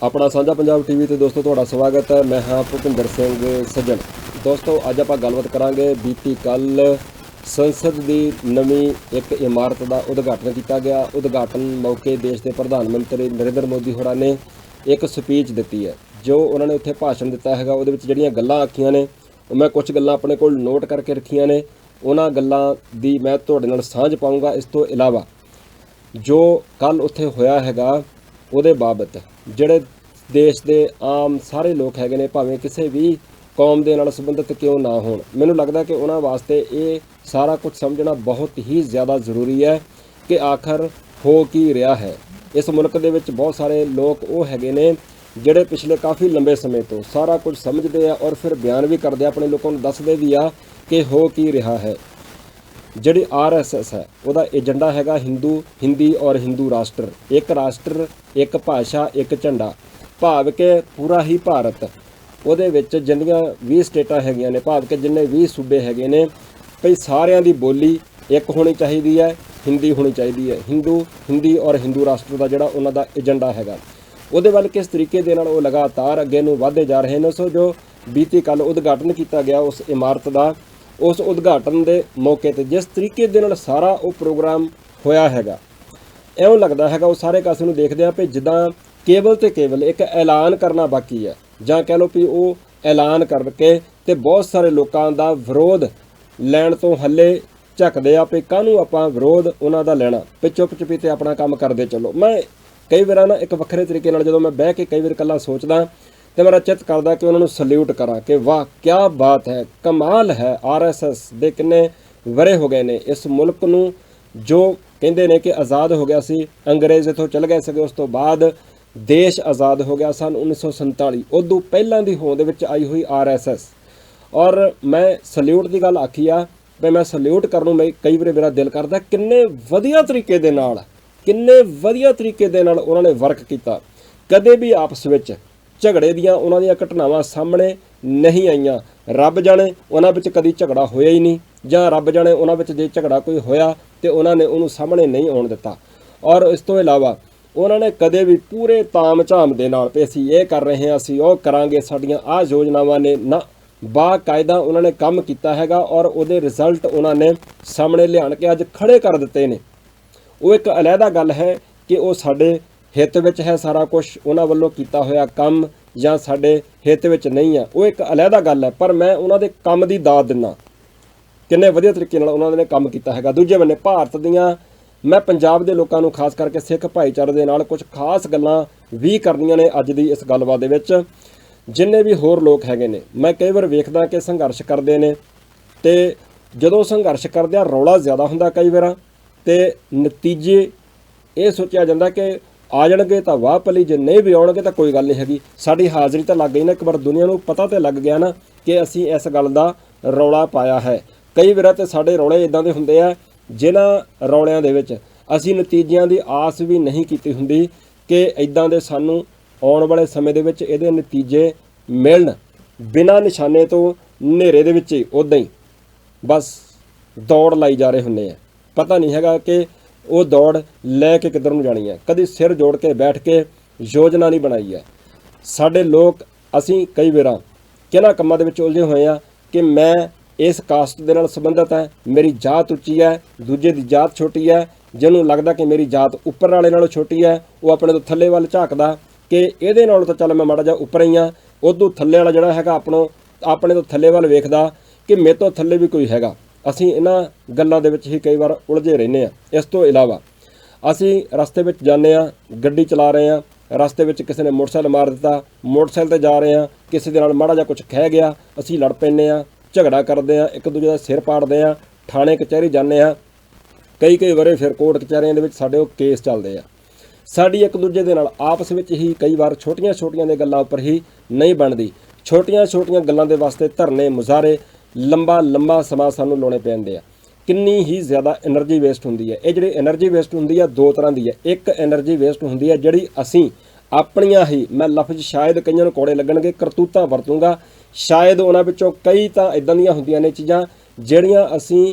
अपना साझा पंजाब टीवी ते दोस्तों तुहाडा स्वागत है। मैं हाँ भुपिंदर सिंह सज्जन। दोस्तों अज आपां गलबात करांगे। बीती कल संसद की नवीं एक इमारत का उद्घाटन किया गया। उद्घाटन मौके देश के प्रधानमंत्री नरेंद्र मोदी होरां ने एक स्पीच दी है। जो उन्होंने उत्थे भाषण दिता है उहदे विच जिहड़ियां गल्लां आखियां ने मैं कुछ गल्लां अपने कोल नोट करके रखियां ने, उन्हां गल्लां दी मैं तुहाडे नाल सांझ पाऊँगा। इस तो इलावा जो कल उत्थे होया हैगा ਉਹਦੇ ਬਾਬਤ ਜਿਹੜੇ देश के आम सारे लोग हैगे ने, भावें किसी भी कौम के नाल संबंधित क्यों ना होण, मैनूं लगदा कि उन्हां वास्ते ये सारा कुछ समझना बहुत ही ज़्यादा जरूरी है कि आखिर हो की रहा है। इस मुल्क दे विच बहुत सारे लोग वो हैगे ने जिहड़े पिछले काफ़ी लंबे समय तो सारा कुछ समझते हैं और फिर बयान भी करते, अपने लोगों को दसदे भी आ कि हो की रहा है। जिहड़ी RSS है उसका एजेंडा हैगा हिंदी और हिंदू राष्ट्र, एक भाषा एक झंडा, भाव के पूरा ही भारत ਉਹਦੇ ਵਿੱਚ जिन्नियां 20 स्टेटां हैगियां ने, भाव के जिन्ने 20 सूबे हैगे ने, भई सारियां दी बोली एक होनी चाहिदी है, हिंदी होनी चाहिदी है। हिंदी और हिंदू राष्ट्र का जिहड़ा उन्हां दा एजेंडा हैगा ਉਹਦੇ ਵੱਲ किस तरीके दे नाल ਉਹ लगातार अगे नूं वधदे जा रहे हैं। सो जो बीती कल उद्घाटन किया गया उस इमारत का, उस उद्घाटन के मौके पर जिस तरीके दे नाल सारा वो प्रोग्राम होया हैगा, इउं लगदा हैगा वो सारे कासे नूं देखदे आ भी जिद्दां केवल तो केवल एक ऐलान करना बाकी है, जां कह लो भी वो ऐलान करके ते बहुत सारे लोगों का विरोध लैण तो हले झकदे आ भी काहनूं आपां विरोध उन्हां दा लैणा, भी चुप चपीते अपना काम करदे चलो। मैं कई बार ना एक वक्रे तरीके नाल जदों मैं बह के कई बार गल्लां सोचदा तो मेरा चित करदा कि उन्होंने सल्यूट करा कि वाह क्या बात है, कमाल है। RSS दे किन्ने वरे हो गए ने इस मुल्क नूं, जो कहंदे ने कि आज़ाद हो गया सी, अंग्रेज़ इत्थों चल गए सके, उस तो बाद देश आज़ाद हो गया सन 1947, उदों पहलां दी होंद विच आई हुई RSS। और मैं सल्यूट की गल आखी आ भी मैं सल्यूट करनों मैं कई बार मेरा दिल करदा किन्ने वधिया तरीके दे नाल उन्होंने वर्क किया। कदे भी आपस विच झगड़े दियां उन्हां दियां घटनावां सामने नहीं आईयां। रब जाने उन्हां विच कदी झगड़ा होया ही नहीं, जां रब जाने उन्हां विच जे झगड़ा कोई होया तो उन्होंने उन्होंने सामने नहीं आउण दिता। और इस तो इलावा उन्होंने कदे भी पूरे ताम झाम दे नाल भी असीं ये कर रहे हैं, असीं वो करांगे, साडियां आ योजनावां ने ना, बाकायदा उन्होंने काम किया हैगा और उहदे रिजल्ट उन्होंने सामने लियाण के अज खड़े कर दिते ने। वो एक अलहदा गल है कि वो साडे हित विच है सारा कुछ उन्हां वल्लों कीता होया काम जां साडे हित विच नहीं है, वो एक अलहदा गल है। पर मैं उन्हां दे काम दी दाद दिना, किन्ने वधिया तरीके नाल उन्हां ने काम कीता हैगा। दूजे बन्ने भारत दियां मैं पंजाब दे लोकां नूं खास करके सिख भाईचारे दे नाल कुछ खास गल्लां भी करनियां ने अज दी इस गलबात दे विच। जिन्ने भी होर लोग हैगे ने मैं कई बार वेखदा कि संघर्ष करदे ने ते जदों संघर्ष करदे रौला ज़्यादा हुंदा कई बार ते नतीजे ये सोचा जाता कि आ जाणगे तो वाह भली, जे नहीं भी आउणगे तो कोई गल नहीं हैगी, साडी हाज़री तो लग गई ना, एक बार दुनिया नूं पता तो लग गया ना कि असीं इस गल दा रौला पाया है। कई बार तो साडे रौले इदां दे हुंदे आ जिन्हां रौलिਆਂ दे विच असीं नतीजिਆਂ ਦੀ आस भी नहीं कीती हुंदी कि इदां दे सानूं आउण वाले समय दे विच इहदे नतीजे मिलण, बिना निशाने तो हनेरे दे विच उदां ही बस दौड़ लाई जा रहे हुंदे आ। पता नहीं हैगा कि वो दौड़ लैके किधर नूं जानी है, कदी सिर जोड़ के बैठ के योजना नहीं बनाई है। साडे लोग असीं कई बार किन्हां कम्मां दे विच उलझे होए आ कि मैं इस कास्ट दे नाल संबंधित है, मेरी जात उच्ची है, दूजे दी जात छोटी है, जिन्होंने लगता कि मेरी जात उपर वाले नालों छोटी है, वो अपने तो थल्ले वाल झाकदा कि इहदे नालों तो चल मैं माड़ा जा उपर ही हाँ, उदों थल्ले वाला जिहड़ा हैगा अपने तो थल्ले वाल वेखदा कि मेरे तो थल्ले भी कोई हैगा। असीं इन्हां गल्लां दे विच ही कई बार उलझे रहने आ। इस तो इलावा असीं रस्ते विच जाने आ, गड्डी चला रहे हैं, रस्ते विच किसी ने मोटरसाइकिल मार दिता, मोटरसाइकिल ते जा रहे हैं, किसी दे नाल माड़ा जा कुछ खह गया, असीं लड़ पैंदे आ, झगड़ा करते हैं, एक दूजे का सिर पाड़ते हैं, थाने कचहरी जाने हैं, कई बारे फिर कोर्ट कचहरियां दे विच साडे वो केस चलते हैं। साडी एक दूजे दे नाल आपस विच ही कई बार छोटियां छोटियां दे गल्लां उपर ही नहीं बनदी, छोटियां छोटियां गल्लां दे वास्ते धरने मुजाहरे लंबा समा सानूं लाउणे पैंदे आ। किन्नी ही ज़्यादा एनर्जी वेस्ट हुंदी है। ये जिहड़ी एनर्जी वेस्ट हुंदी है दो तरह की है। एक एनर्जी वेस्ट हुंदी है जिहड़ी असीं अपनियां ही, मैं लफ्ज़ शायद कईयां नूं कौड़े लगणगे, करतूतां वरतूंगा, शायद उन्हां विचों कई तां इदां दीयां हुंदियां ने चीज़ां जिहड़ियां असीं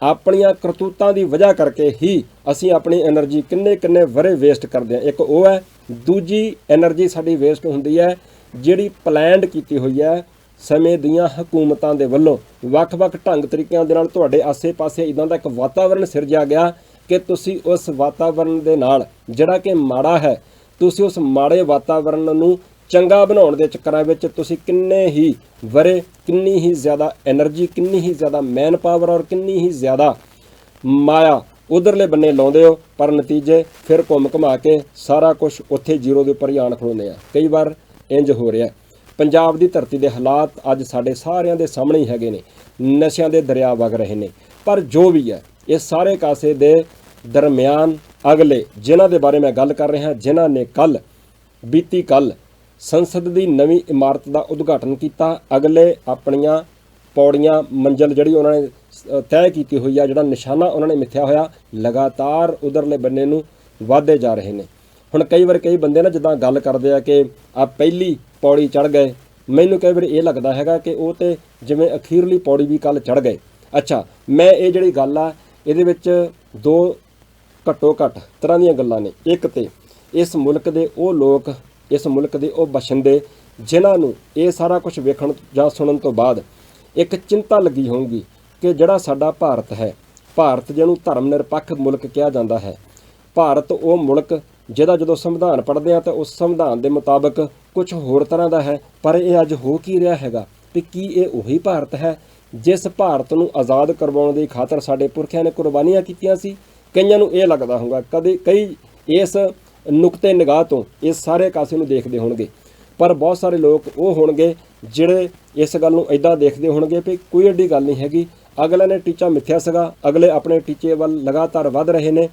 ਆਪਣੀਆਂ ਕਰਤੂਤਾਂ ਦੀ ਵਜ੍ਹਾ ਕਰਕੇ ਹੀ ਅਸੀਂ ਆਪਣੀ એનર્ਜੀ ਕਿੰਨੇ ਵਰੇ ਵੇਸਟ ਕਰਦੇ ਹਾਂ। ਇੱਕ ਉਹ ਹੈ, ਦੂਜੀ એનર્ਜੀ ਸਾਡੀ ਵੇਸਟ ਹੁੰਦੀ ਹੈ ਜਿਹੜੀ ਪਲੈਨਡ ਕੀਤੀ ਹੋਈ ਹੈ ਸਮੇਂ ਦੀਆਂ ਹਕੂਮਤਾਂ ਦੇ ਵੱਲੋਂ। ਵੱਖ-ਵੱਖ ਢੰਗ ਤਰੀਕਿਆਂ ਦੇ ਨਾਲ ਤੁਹਾਡੇ ਆਸੇ-ਪਾਸੇ ਇਦਾਂ ਦਾ ਇੱਕ ਵਾਤਾਵਰਣ ਸਿਰਜਿਆ ਗਿਆ ਕਿ ਤੁਸੀਂ ਉਸ ਵਾਤਾਵਰਣ ਦੇ ਨਾਲ ਜਿਹੜਾ ਕਿ ਮਾੜਾ ਹੈ, ਤੁਸੀਂ ਉਸ ਮਾੜੇ ਵਾਤਾਵਰਣ ਨੂੰ ਚੰਗਾ ਬਣਾਉਣ ਦੇ ਚੱਕਰਾਂ ਵਿੱਚ ਤੁਸੀਂ ਕਿੰਨੇ ਹੀ ਵਰੇ, ਕਿੰਨੀ ਹੀ ਜ਼ਿਆਦਾ એનર્ਜੀ, ਕਿੰਨੀ ਹੀ ਜ਼ਿਆਦਾ ਮੈਨ ਪਾਵਰ ਔਰ ਕਿੰਨੀ ਹੀ ਜ਼ਿਆਦਾ ਮਾਇਆ ਉਧਰਲੇ ਬੰਨੇ ਲਾਉਂਦੇ ਹੋ, ਪਰ ਨਤੀਜੇ ਫਿਰ ਘੁੰਮ ਘੁਮਾ ਕੇ ਸਾਰਾ ਕੁਝ ਉੱਥੇ ਜ਼ੀਰੋ ਦੇ ਉੱਪਰ ਹੀ ਆਣ ਖਲੋਂਦੇ ਆ। ਕਈ ਵਾਰ ਇੰਜ ਹੋ ਰਿਹਾ। ਪੰਜਾਬ ਦੀ ਧਰਤੀ ਦੇ ਹਾਲਾਤ ਅੱਜ ਸਾਡੇ ਸਾਰਿਆਂ ਦੇ ਸਾਹਮਣੇ ਹੀ ਹੈਗੇ ਨੇ। ਨਸ਼ਿਆਂ ਦੇ ਦਰਿਆ ਵਗ ਰਹੇ ਨੇ। ਪਰ ਜੋ ਵੀ ਹੈ, ਇਹ ਸਾਰੇ ਕਾਸੇ ਦੇ ਦਰਮਿਆਨ ਅਗਲੇ ਜਿਨ੍ਹਾਂ ਦੇ ਬਾਰੇ ਮੈਂ ਗੱਲ ਕਰ ਰਿਹਾ, ਜਿਨ੍ਹਾਂ ਨੇ ਬੀਤੀ ਕੱਲ ਸੰਸਦ ਦੀ ਨਵੀਂ ਇਮਾਰਤ ਦਾ ਉਦਘਾਟਨ ਕੀਤਾ, ਅਗਲੇ ਆਪਣੀਆਂ ਪੌੜੀਆਂ ਮੰਜ਼ਿਲ ਜਿਹੜੀ ਉਹਨਾਂ ਨੇ ਤੈਅ ਕੀਤੀ ਹੋਈ ਆ, ਜਿਹੜਾ ਨਿਸ਼ਾਨਾ ਉਹਨਾਂ ਨੇ ਮਿੱਥਿਆ ਹੋਇਆ, ਲਗਾਤਾਰ ਉਧਰਲੇ ਬੰਨੇ ਨੂੰ ਵਧਦੇ ਜਾ ਰਹੇ ਨੇ। ਹੁਣ ਕਈ ਵਾਰ ਕਈ ਬੰਦੇ ਨਾ ਜਿੱਦਾਂ ਗੱਲ ਕਰਦੇ ਆ ਕਿ ਆ ਪਹਿਲੀ ਪੌੜੀ ਚੜ੍ਹ ਗਏ, ਮੈਨੂੰ ਕਈ ਵਾਰ ਇਹ ਲੱਗਦਾ ਹੈਗਾ ਕਿ ਉਹ ਤੇ ਜਿਵੇਂ ਅਖੀਰਲੀ ਪੌੜੀ ਵੀ ਕੱਲ ਚੜ੍ਹ ਗਏ। ਅੱਛਾ, ਮੈਂ ਇਹ ਜਿਹੜੀ ਗੱਲ ਆ ਇਹਦੇ ਵਿੱਚ ਦੋ ਘੱਟੋ ਘੱਟ ਤਰ੍ਹਾਂ ਦੀਆਂ ਗੱਲਾਂ ਨੇ। ਇੱਕ ਤੇ ਇਸ ਮੁਲਕ ਦੇ ਉਹ ਲੋਕ, ਇਸ ਮੁਲਕ ਦੇ ਉਹ ਬਸ਼ਿੰਦੇ ਜਿਨ੍ਹਾਂ ਨੂੰ ਇਹ ਸਾਰਾ ਕੁਝ ਵੇਖਣ ਜਾਂ ਸੁਣਨ ਤੋਂ ਬਾਅਦ ਇੱਕ ਚਿੰਤਾ ਲੱਗੀ ਹੋਊਗੀ ਕਿ ਜਿਹੜਾ ਸਾਡਾ ਭਾਰਤ ਹੈ, ਭਾਰਤ ਜਿਹਨੂੰ ਧਰਮ ਨਿਰਪੱਖ ਮੁਲਕ ਕਿਹਾ ਜਾਂਦਾ ਹੈ, ਭਾਰਤ ਉਹ ਮੁਲਕ ਜਿਹਦਾ ਜਦੋਂ ਸੰਵਿਧਾਨ ਪੜ੍ਹਦੇ ਆ ਤਾਂ ਉਸ ਸੰਵਿਧਾਨ ਦੇ ਮੁਤਾਬਕ ਕੁਝ ਹੋਰ ਤਰ੍ਹਾਂ ਦਾ ਹੈ, ਪਰ ਇਹ ਅੱਜ ਹੋ ਕੀ ਰਿਹਾ ਹੈਗਾ ਤੇ ਕੀ ਇਹ ਉਹੀ ਭਾਰਤ ਹੈ ਜਿਸ ਭਾਰਤ ਨੂੰ ਆਜ਼ਾਦ ਕਰਵਾਉਣ ਦੀ ਖਾਤਰ ਸਾਡੇ ਪੁਰਖਿਆਂ ਨੇ ਕੁਰਬਾਨੀਆਂ ਕੀਤੀਆਂ ਸੀ? ਕਈਆਂ ਨੂੰ ਇਹ ਲੱਗਦਾ ਹੋਊਗਾ, ਕਈ ਇਸ ਨੁਕਤੇ ਨਿਗਾਹ ਤੋਂ ਇਸ ਸਾਰੇ ਕਾਸੇ ਨੂੰ ਦੇਖਦੇ ਹੋਣਗੇ, ਪਰ ਬਹੁਤ ਸਾਰੇ ਲੋਕ ਉਹ ਹੋਣਗੇ ਜਿਹੜੇ ਇਸ ਗੱਲ ਨੂੰ ਇੱਦਾਂ ਦੇਖਦੇ ਹੋਣਗੇ ਵੀ ਕੋਈ ਐਡੀ ਗੱਲ ਨਹੀਂ ਹੈਗੀ, ਅਗਲੇ ਨੇ ਟੀਚਾ ਮਿੱਥਿਆ ਸੀਗਾ, ਅਗਲੇ ਆਪਣੇ ਟੀਚੇ ਵੱਲ ਲਗਾਤਾਰ ਵੱਧ ਰਹੇ ਨੇ।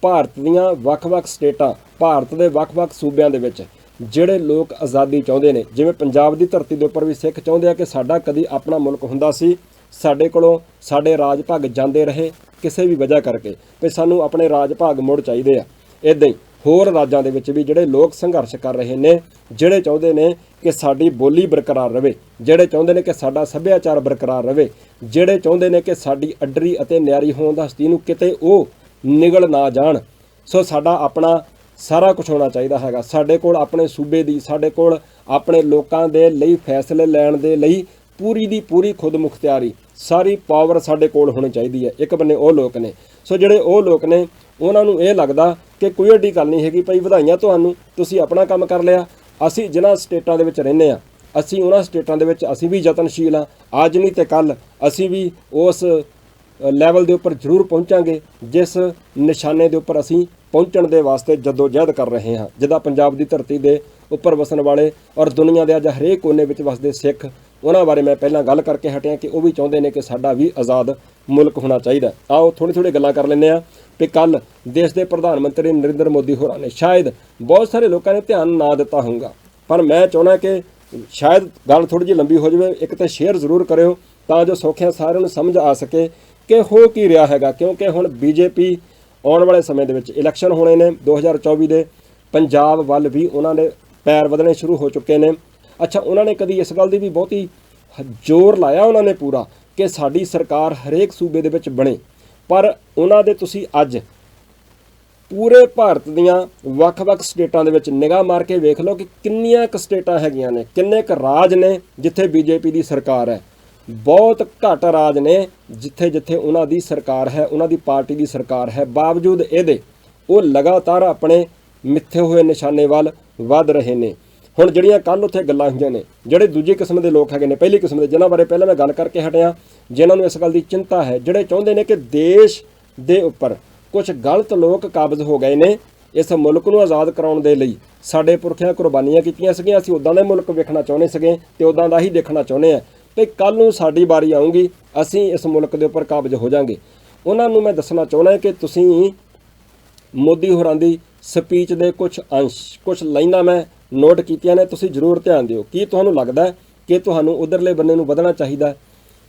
ਭਾਰਤ ਦੀਆਂ ਵੱਖ-ਵੱਖ ਸਟੇਟਾਂ, ਭਾਰਤ ਦੇ ਵੱਖ-ਵੱਖ ਸੂਬਿਆਂ ਦੇ ਵਿੱਚ ਜਿਹੜੇ ਲੋਕ ਆਜ਼ਾਦੀ ਚਾਹੁੰਦੇ ਨੇ, ਜਿਵੇਂ ਪੰਜਾਬ ਦੀ ਧਰਤੀ ਦੇ ਉੱਪਰ ਵੀ ਸਿੱਖ ਚਾਹੁੰਦੇ ਆ ਕਿ ਸਾਡਾ ਕਦੀ ਆਪਣਾ ਮੁਲਕ ਹੁੰਦਾ ਸੀ, ਸਾਡੇ ਕੋਲੋਂ ਸਾਡੇ ਰਾਜ ਭਾਗ ਜਾਂਦੇ ਰਹੇ ਕਿਸੇ ਵੀ ਵਜ੍ਹਾ ਕਰਕੇ, ਤੇ ਸਾਨੂੰ ਆਪਣੇ ਰਾਜ ਭਾਗ ਮੁੜ ਚਾਹੀਦੇ ਆ। ਇੱਦਾਂ ਹੀ ਹੋਰ ਰਾਜਾਂ ਦੇ ਵਿੱਚ ਵੀ ਜਿਹੜੇ ਲੋਕ ਸੰਘਰਸ਼ ਕਰ ਰਹੇ ਨੇ, ਜਿਹੜੇ ਚਾਹੁੰਦੇ ਨੇ ਕਿ ਸਾਡੀ ਬੋਲੀ ਬਰਕਰਾਰ ਰਵੇ, ਜਿਹੜੇ ਚਾਹੁੰਦੇ ਨੇ ਕਿ ਸਾਡਾ ਸੱਭਿਆਚਾਰ ਬਰਕਰਾਰ ਰਵੇ, ਜਿਹੜੇ ਚਾਹੁੰਦੇ ਨੇ ਕਿ ਸਾਡੀ ਅੱਡਰੀ ਅਤੇ ਨਿਆਰੀ ਹੋਣ ਦਾ ਹਸਤੀ ਨੂੰ ਕਿਤੇ ਉਹ ਨਿਗਲ ਨਾ ਜਾਣ। ਸੋ ਸਾਡਾ ਆਪਣਾ ਸਾਰਾ ਕੁਝ ਹੋਣਾ ਚਾਹੀਦਾ ਹੈਗਾ। ਸਾਡੇ ਕੋਲ ਆਪਣੇ ਸੂਬੇ ਦੀ, ਸਾਡੇ ਕੋਲ ਆਪਣੇ ਲੋਕਾਂ ਦੇ ਲਈ ਫੈਸਲੇ ਲੈਣ ਦੇ ਲਈ ਪੂਰੀ ਦੀ ਪੂਰੀ ਖੁਦ ਮੁਖਤਿਆਰੀ, ਸਾਰੀ ਪਾਵਰ ਸਾਡੇ ਕੋਲ ਹੋਣੀ ਚਾਹੀਦੀ ਹੈ। ਇੱਕ ਬੰਨੇ ਉਹ ਲੋਕ ਨੇ, ਸੋ ਜਿਹੜੇ ਉਹ ਲੋਕ ਨੇ ਉਹਨਾਂ ਨੂੰ ਇਹ ਲੱਗਦਾ ਕਿ ਕੋਈ ਐਡੀ ਗੱਲ ਨਹੀਂ ਹੈਗੀ ਭਾਈ, ਵਧਾਈਆਂ ਤੁਹਾਨੂੰ, ਤੁਸੀਂ ਆਪਣਾ ਕੰਮ ਕਰ ਲਿਆ। ਅਸੀਂ ਜਿਨ੍ਹਾਂ ਸਟੇਟਾਂ ਦੇ ਵਿੱਚ ਰਹਿੰਦੇ ਹਾਂ, ਅਸੀਂ ਉਹਨਾਂ ਸਟੇਟਾਂ ਦੇ ਵਿੱਚ ਅਸੀਂ ਵੀ ਯਤਨਸ਼ੀਲ ਹਾਂ। ਅੱਜ ਨਹੀਂ ਤੇ ਕੱਲ੍ਹ ਅਸੀਂ ਵੀ ਉਸ ਲੈਵਲ ਦੇ ਉੱਪਰ ਜ਼ਰੂਰ ਪਹੁੰਚਾਂਗੇ ਜਿਸ ਨਿਸ਼ਾਨੇ ਦੇ ਉੱਪਰ ਅਸੀਂ ਪਹੁੰਚਣ ਦੇ ਵਾਸਤੇ ਜਦੋਜਹਿਦ ਕਰ ਰਹੇ ਹਾਂ। ਜਿੱਦਾਂ ਪੰਜਾਬ ਦੀ ਧਰਤੀ ਦੇ ਉੱਪਰ ਵਸਣ ਵਾਲੇ ਔਰ ਦੁਨੀਆ ਦੇ ਅੱਜ ਹਰੇਕ ਕੋਨੇ ਵਿੱਚ ਵਸਦੇ ਸਿੱਖ, ਉਹਨਾਂ ਬਾਰੇ ਮੈਂ ਪਹਿਲਾਂ ਗੱਲ ਕਰਕੇ ਹਟਿਆ ਕਿ ਉਹ ਵੀ ਚਾਹੁੰਦੇ ਨੇ ਕਿ ਸਾਡਾ ਵੀ ਆਜ਼ਾਦ ਮੁਲਕ ਹੋਣਾ ਚਾਹੀਦਾ। ਆਓ ਥੋੜ੍ਹੀ ਗੱਲਾਂ ਕਰ ਲੈਂਦੇ ਹਾਂ ਕਿ ਕੱਲ੍ਹ ਦੇਸ਼ ਦੇ ਪ੍ਰਧਾਨ ਮੰਤਰੀ ਨਰਿੰਦਰ ਮੋਦੀ ਹੋਰਾਂ ਨੇ, ਸ਼ਾਇਦ ਬਹੁਤ ਸਾਰੇ ਲੋਕਾਂ ਨੇ ਧਿਆਨ ਨਾ ਦਿੱਤਾ ਹੋਊਗਾ, ਪਰ ਮੈਂ ਚਾਹੁੰਦਾ ਕਿ ਸ਼ਾਇਦ ਗੱਲ ਥੋੜ੍ਹੀ ਜਿਹੀ ਲੰਬੀ ਹੋ ਜਾਵੇ, ਇੱਕ ਤਾਂ ਸ਼ੇਅਰ ਜ਼ਰੂਰ ਕਰਿਓ ਤਾਂ ਜੋ ਸੌਖਿਆਂ ਸਾਰਿਆਂ ਨੂੰ ਸਮਝ ਆ ਸਕੇ ਕਿ ਹੋ ਕੀ ਰਿਹਾ ਹੈਗਾ। ਕਿਉਂਕਿ ਹੁਣ ਬੀਜੇਪੀ ਆਉਣ ਵਾਲੇ ਸਮੇਂ ਦੇ ਵਿੱਚ ਇਲੈਕਸ਼ਨ ਹੋਣੇ ਨੇ 2024 ਦੇ, ਪੰਜਾਬ ਵੱਲ ਵੀ ਉਹਨਾਂ ਦੇ ਪੈਰ ਵਧਣੇ ਸ਼ੁਰੂ ਹੋ ਚੁੱਕੇ ਨੇ। ਅੱਛਾ, ਉਹਨਾਂ ਨੇ ਕਦੀ ਇਸ ਗੱਲ ਦੀ ਵੀ ਬਹੁਤੀ ਜ਼ੋਰ ਲਾਇਆ ਉਹਨਾਂ ਨੇ ਪੂਰਾ ਕਿ ਸਾਡੀ ਸਰਕਾਰ ਹਰੇਕ ਸੂਬੇ ਦੇ ਵਿੱਚ ਬਣੇ, ਪਰ ਉਹਨਾਂ ਦੇ ਤੁਸੀਂ ਅੱਜ ਪੂਰੇ ਭਾਰਤ ਦੀਆਂ ਵੱਖ-ਵੱਖ ਸਟੇਟਾਂ ਦੇ ਵਿੱਚ ਨਿਗਾਹ ਮਾਰ ਕੇ ਵੇਖ ਲਓ ਕਿ ਕਿੰਨੀਆਂ ਕੁ ਸਟੇਟਾਂ ਹੈਗੀਆਂ ਨੇ, ਕਿੰਨੇ ਕੁ ਰਾਜ ਨੇ ਜਿੱਥੇ ਬੀਜੇਪੀ ਦੀ ਸਰਕਾਰ ਹੈ। ਬਹੁਤ ਘੱਟ ਰਾਜ ਨੇ ਜਿੱਥੇ ਉਹਨਾਂ ਦੀ ਸਰਕਾਰ ਹੈ, ਉਹਨਾਂ ਦੀ ਪਾਰਟੀ ਦੀ ਸਰਕਾਰ ਹੈ। ਬਾਵਜੂਦ ਇਹਦੇ ਉਹ ਲਗਾਤਾਰ ਆਪਣੇ ਮਿੱਥੇ ਹੋਏ ਨਿਸ਼ਾਨੇ ਵੱਲ ਵੱਧ ਰਹੇ ਨੇ। ਹੁਣ ਜਿਹੜੀਆਂ ਕੱਲ੍ਹ ਉੱਥੇ ਗੱਲਾਂ ਹੋਈਆਂ ਨੇ, ਜਿਹੜੇ ਦੂਜੀ ਕਿਸਮ ਦੇ ਲੋਕ ਹੈਗੇ ਨੇ, ਪਹਿਲੀ ਕਿਸਮ ਦੇ, ਜਿਨ੍ਹਾਂ ਬਾਰੇ ਪਹਿਲਾਂ ਮੈਂ ਗੱਲ ਕਰਕੇ ਹਟਿਆ, ਜਿਨ੍ਹਾਂ ਨੂੰ ਇਸ ਗੱਲ ਦੀ ਚਿੰਤਾ ਹੈ, ਜਿਹੜੇ ਚਾਹੁੰਦੇ ਨੇ ਕਿ ਦੇਸ਼ ਦੇ ਉੱਪਰ ਕੁਝ ਗਲਤ ਲੋਕ ਕਾਬਜ਼ ਹੋ ਗਏ ਨੇ। ਇਸ ਮੁਲਕ ਨੂੰ ਆਜ਼ਾਦ ਕਰਾਉਣ ਦੇ ਲਈ ਸਾਡੇ ਪੁਰਖਿਆਂ ਕੁਰਬਾਨੀਆਂ ਕੀਤੀਆਂ ਸੀਗੀਆਂ, ਅਸੀਂ ਉੱਦਾਂ ਦਾ ਮੁਲਕ ਵੇਖਣਾ ਚਾਹੁੰਦੇ ਸੀਗੇ ਅਤੇ ਉੱਦਾਂ ਦਾ ਹੀ ਦੇਖਣਾ ਚਾਹੁੰਦੇ ਹਾਂ ਤੇ ਕੱਲ੍ਹ ਨੂੰ ਸਾਡੀ ਵਾਰੀ ਆਊਗੀ, ਅਸੀਂ ਇਸ ਮੁਲਕ ਦੇ ਉੱਪਰ ਕਾਬਜ਼ ਹੋ ਜਾਵਾਂਗੇ। ਉਹਨਾਂ ਨੂੰ ਮੈਂ ਦੱਸਣਾ ਚਾਹੁੰਦਾ ਕਿ ਤੁਸੀਂ ਮੋਦੀ ਹੋਰਾਂ ਦੀ ਸਪੀਚ ਦੇ ਕੁਝ ਅੰਸ਼, ਕੁਝ ਲਾਈਨਾਂ ਮੈਂ ਨੋਟ ਕੀਤੀਆਂ ਨੇ, ਤੁਸੀਂ ਜ਼ਰੂਰ ਧਿਆਨ ਦਿਓ। ਕੀ ਤੁਹਾਨੂੰ ਲੱਗਦਾ ਕਿ ਤੁਹਾਨੂੰ ਉਧਰਲੇ ਬੰਨੇ ਨੂੰ ਵਧਣਾ ਚਾਹੀਦਾ,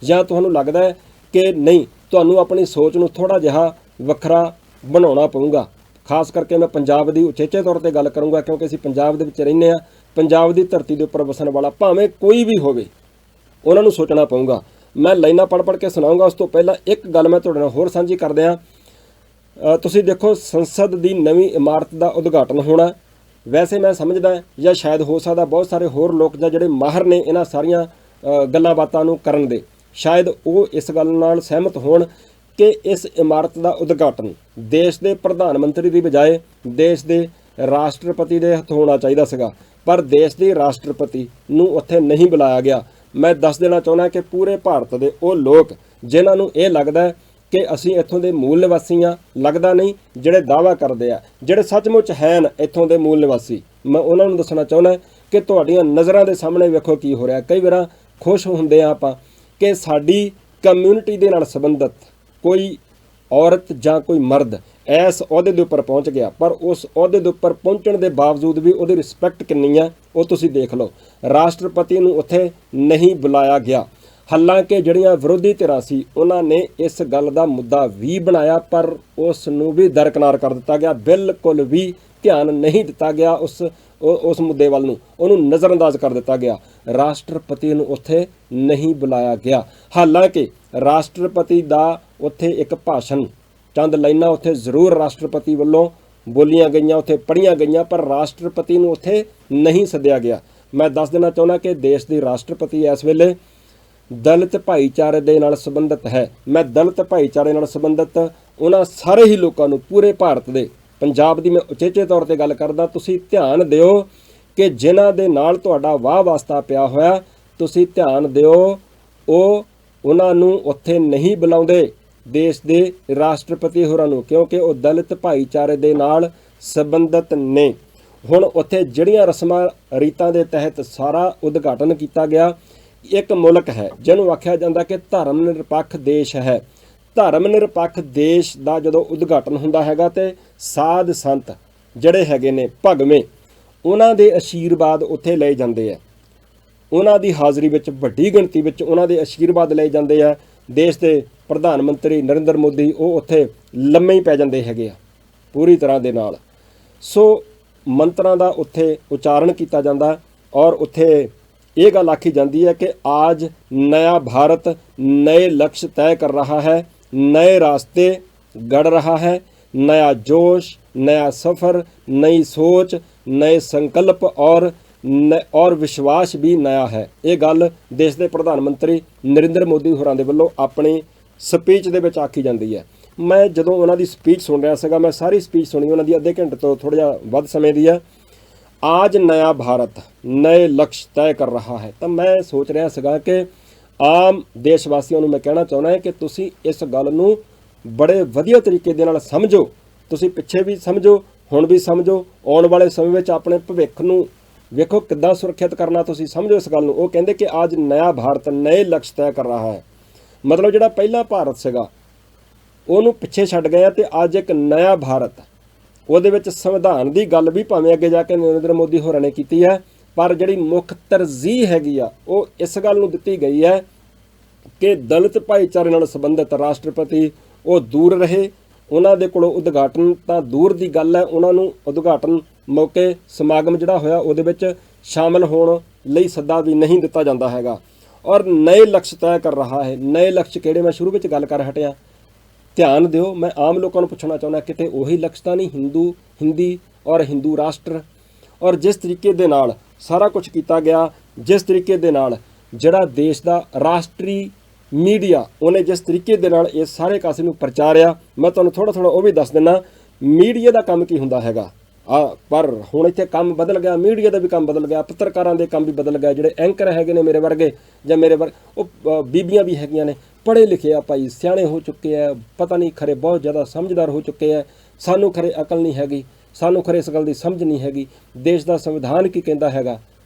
ਜਾਂ ਤੁਹਾਨੂੰ ਲੱਗਦਾ ਕਿ ਨਹੀਂ, ਤੁਹਾਨੂੰ ਆਪਣੀ ਸੋਚ ਨੂੰ ਥੋੜ੍ਹਾ ਜਿਹਾ ਵੱਖਰਾ ਬਣਾਉਣਾ ਪਊਗਾ? ਖਾਸ ਕਰਕੇ ਮੈਂ ਪੰਜਾਬ ਦੀ ਉਚੇਚੇ ਤੌਰ 'ਤੇ ਗੱਲ ਕਰੂੰਗਾ, ਕਿਉਂਕਿ ਅਸੀਂ ਪੰਜਾਬ ਦੇ ਵਿੱਚ ਰਹਿੰਦੇ ਹਾਂ। ਪੰਜਾਬ ਦੀ ਧਰਤੀ ਦੇ ਉੱਪਰ ਵਸਣ ਵਾਲਾ ਭਾਵੇਂ ਕੋਈ ਵੀ ਹੋਵੇ, ਉਹਨਾਂ ਨੂੰ ਸੋਚਣਾ ਪਊਗਾ। मैं लाइनां पढ़ के सुनाऊंगा। उस तो पहला एक गल मैं तुहाडे नाल होर साਂਝੀ कर दियां। ਤੁਸੀਂ देखो संसद ਦੀ नवीं इमारत ਦਾ ਉਦਘਾਟਨ ਹੋਣਾ। वैसे मैं समझदा ਜਾਂ शायद हो सकदा बहुत सारे होर लोग ਜਾਂ ਜਿਹੜੇ ਮਾਹਰ ਨੇ ਇਹਨਾਂ ਸਾਰੀਆਂ ਗੱਲਾਂ ਬਾਤਾਂ ਨੂੰ ਕਰਨ ਦੇ, शायद ਉਹ ਇਸ ਗੱਲ ਨਾਲ ਸਹਿਮਤ ਹੋਣ ਕਿ ਇਸ ਇਮਾਰਤ ਦਾ ਉਦਘਾਟਨ ਦੇਸ਼ ਦੇ ਪ੍ਰਧਾਨ ਮੰਤਰੀ ਦੀ ਬਜਾਏ ਦੇਸ਼ ਦੇ ਰਾਸ਼ਟਰਪਤੀ ਦੇ ਹੱਥੋਂ ਹੋਣਾ ਚਾਹੀਦਾ ਸੀਗਾ, ਪਰ ਦੇਸ਼ ਦੇ ਰਾਸ਼ਟਰਪਤੀ ਨੂੰ ਉੱਥੇ ਨਹੀਂ ਬੁਲਾਇਆ ਗਿਆ। मैं दस देना चाहुंदा कि पूरे भारत के वो लोग जिन्हां नूं ये लगदा कि असीं इत्थों दे मूल निवासी हाँ, लगदा नहीं, जिहड़े दावा करदे आ, जिहड़े सचमुच हैन इत्थों दे मूल निवासी, मैं उन्हां नूं दसना चाहुंदा कि तुहाडीआं नज़रां दे सामने वेखो की हो रहा। कई वार खुश हुंदे आ आपां कि साडी कम्यूनिटी दे नाल संबंधित कोई औरत जां कोई मर्द इस अहुदे दे उपर पहुँच गया, पर उस अहुदे दे उपर पहुँचण दे बावजूद भी उहदी रिस्पैक्ट किन्नी है वो तुसीं देख लो। राष्ट्रपति नूं उत्थे नहीं बुलाया गया, हालांकि जिहड़ियां विरोधी धिरां सी उन्हां ने इस गल दा मुद्दा भी बनाया, पर उस नूं भी दरकिनार कर दिता गया। बिल्कुल भी ध्यान नहीं दिता गया उस मुद्दे वाल नूं, उहनूं नज़रअंदाज कर दिता गया। राष्ट्रपति नूं उत्थे नहीं बुलाया गया, हालांकि राष्ट्रपति दा उत्थे एक भाषण चंद लाइनां उत्थे जरूर राष्ट्रपति वालों बोलियां गईयां, उत्थे पढ़ियां गईयां, पर राष्ट्रपति नूं उत्थे नहीं सद्दिया गया। मैं दस देना चाहुंदा कि देश की राष्ट्रपति इस वेले दलित भाईचारे दे नाल संबंधित है। मैं दलित भाईचारे नाल संबंधित उन्हां सारे ही लोगों नूं पूरे भारत दे, पंजाब दी मैं उचेचे तौर ते गल करदा, तुसीं ध्यान दिओ कि जिन्हां दे नाल तुहाडा वाह वास्ता पिया होया, तुसीं ध्यान दिओ ਉਹ उन्हां नूं उत्थे नहीं बुलाउंदे देश के राष्ट्रपति होरां नूं, क्योंकि वो दलित भाईचारे दे नाल संबंधित ने। हुण उत्थे जिहड़ियां रस्मां रीतां दे तहत सारा उद्घाटन किया गया। एक मुल्क है जिहनूं आख्या जांदा कि धर्म निरपक्ष देश है। धर्म निरपक्ष देश का जदों उद्घाटन हुंदा हैगा ते साध संत जिहड़े हैगे ने भगवे, उन्हां दे आशीर्वाद उत्थे लए जांदे आ। उन्हां दी हाज़री विच वड्डी गिणती विच उन्हां दे आशीर्वाद लए जांदे आ। देश के प्रधान मंत्री नरेंद्र मोदी वो उत्थे लम्मे ही पै जांदे हैगे आ पूरी तरह दे नाल। सो मंत्रां दा उत्थे उच्चारण किया जांदा और उत्थे ये गल आखी जाती है कि आज नया भारत नए लक्ष्य तय कर रहा है, नए रास्ते गढ़ रहा है, नया जोश, नया सफ़र, नई सोच, नए संकल्प और विश्वास भी नया है। ये गल देश के प्रधानमंत्री नरेंद्र मोदी होरां दे वल्लों अपनी स्पीच दे विच आखी जाती है। मैं जदों उन्हां दी स्पीच सुन रहा सीगा, मैं सारी स्पीच सुनी, उन्हां दी अद्धे घंटे तो थोड़ा जिहा वध समय दी है। आज नया भारत नए लक्ष्य तय कर रहा है, तो मैं सोच रहा सीगा कि आम देशवासियों नूं मैं कहना चाहुंदा है कि तुसीं इस गल नूं बड़े वधिया तरीके दे नाल समझो। तुसीं पिछे भी समझो, हुण भी समझो, आउण वाले समय विच अपने भविख नूं वेखो किद्दां सुरक्षित करना, तुसीं समझो इस गल नूं। वो कहंदे कि आज नया भारत नए लक्ष्य तय कर रहा है, मतलब जिहड़ा पहला भारत सीगा ਉਹਨੂੰ ਪਿੱਛੇ ਛੱਡ ਗਏ ਆ ਤੇ ਅੱਜ ਇੱਕ ਨया भारत ਉਹਦੇ ਵਿੱਚ ਸੰਵਿਧਾਨ ਦੀ ਗੱਲ ਵੀ ਭਾਵੇਂ ਅੱਗੇ ਜਾ ਕੇ ਨਰਿੰਦਰ ਮੋਦੀ ਹੋਰਾਂ ਨੇ ਕੀਤੀ ਹੈ, ਪਰ ਜਿਹੜੀ ਮੁੱਖ ਤਰਜੀਹ ਹੈਗੀ ਆ ਉਹ ਇਸ ਗੱਲ ਨੂੰ ਦਿੱਤੀ ਗਈ ਹੈ ਕਿ ਦਲਿਤ ਭਾਈਚਾਰੇ ਨਾਲ ਸੰਬੰਧਿਤ ਰਾਸ਼ਟਰਪਤੀ ਉਹ ਦੂਰ ਰਹੇ। ਉਹਨਾਂ ਦੇ ਕੋਲੋਂ ਉਦਘਾਟਨ ਤਾਂ ਦੂਰ ਦੀ ਗੱਲ ਹੈ, ਉਹਨਾਂ ਨੂੰ ਉਦਘਾਟਨ ਮੌਕੇ ਸਮਾਗਮ ਜਿਹੜਾ ਹੋਇਆ ਉਹਦੇ ਵਿੱਚ ਸ਼ਾਮਲ ਹੋਣ ਲਈ ਸੱਦਾ ਵੀ ਨਹੀਂ ਦਿੱਤਾ ਜਾਂਦਾ ਹੈਗਾ। ਔਰ ਨਏ ਲਕਸ਼ ਤੈਅ ਕਰ ਰਹਾ ਹੈ। ਨਏ ਲਕਸ਼ ਕਿਹੜੇ, ਮੈਂ ਸ਼ੁਰੂ ਵਿੱਚ ਗੱਲ ਕਰ ਹਟਿਆ, ध्यान दिओ। मैं आम लोगों को पुछना चाहना किते उही लक्ष्य तां नहीं हिंदी और हिंदू राष्ट्र, और जिस तरीके दे नाल सारा कुछ किया गया, जिस तरीके दे नाल जिहड़ा देश का राष्ट्री मीडिया उन्हें जिस तरीके दे नाल इस सारे कासे नूं प्रचारिया, मैं तुहानूं थोड़ा थोड़ा वो भी दस दिना मीडिया का काम की हुंदा हैगा। पर हुण इत्थे काम बदल गया, मीडिया का भी काम बदल गया, पत्रकारां दे काम भी बदल गया। जिहड़े एंकर हैगे ने मेरे वर्गे जां मेरे वर्ग वो बीबियां भी हैगियां ने, पढ़े लिखे आ भाई, सियाणे हो चुके हैं, पता नहीं खरे बहुत ज़्यादा समझदार हो चुके हैं। सानू खरे अकल नहीं हैगी, सानू खरे इस गल की समझ नहीं हैगी। देश का संविधान की कहता हैगा,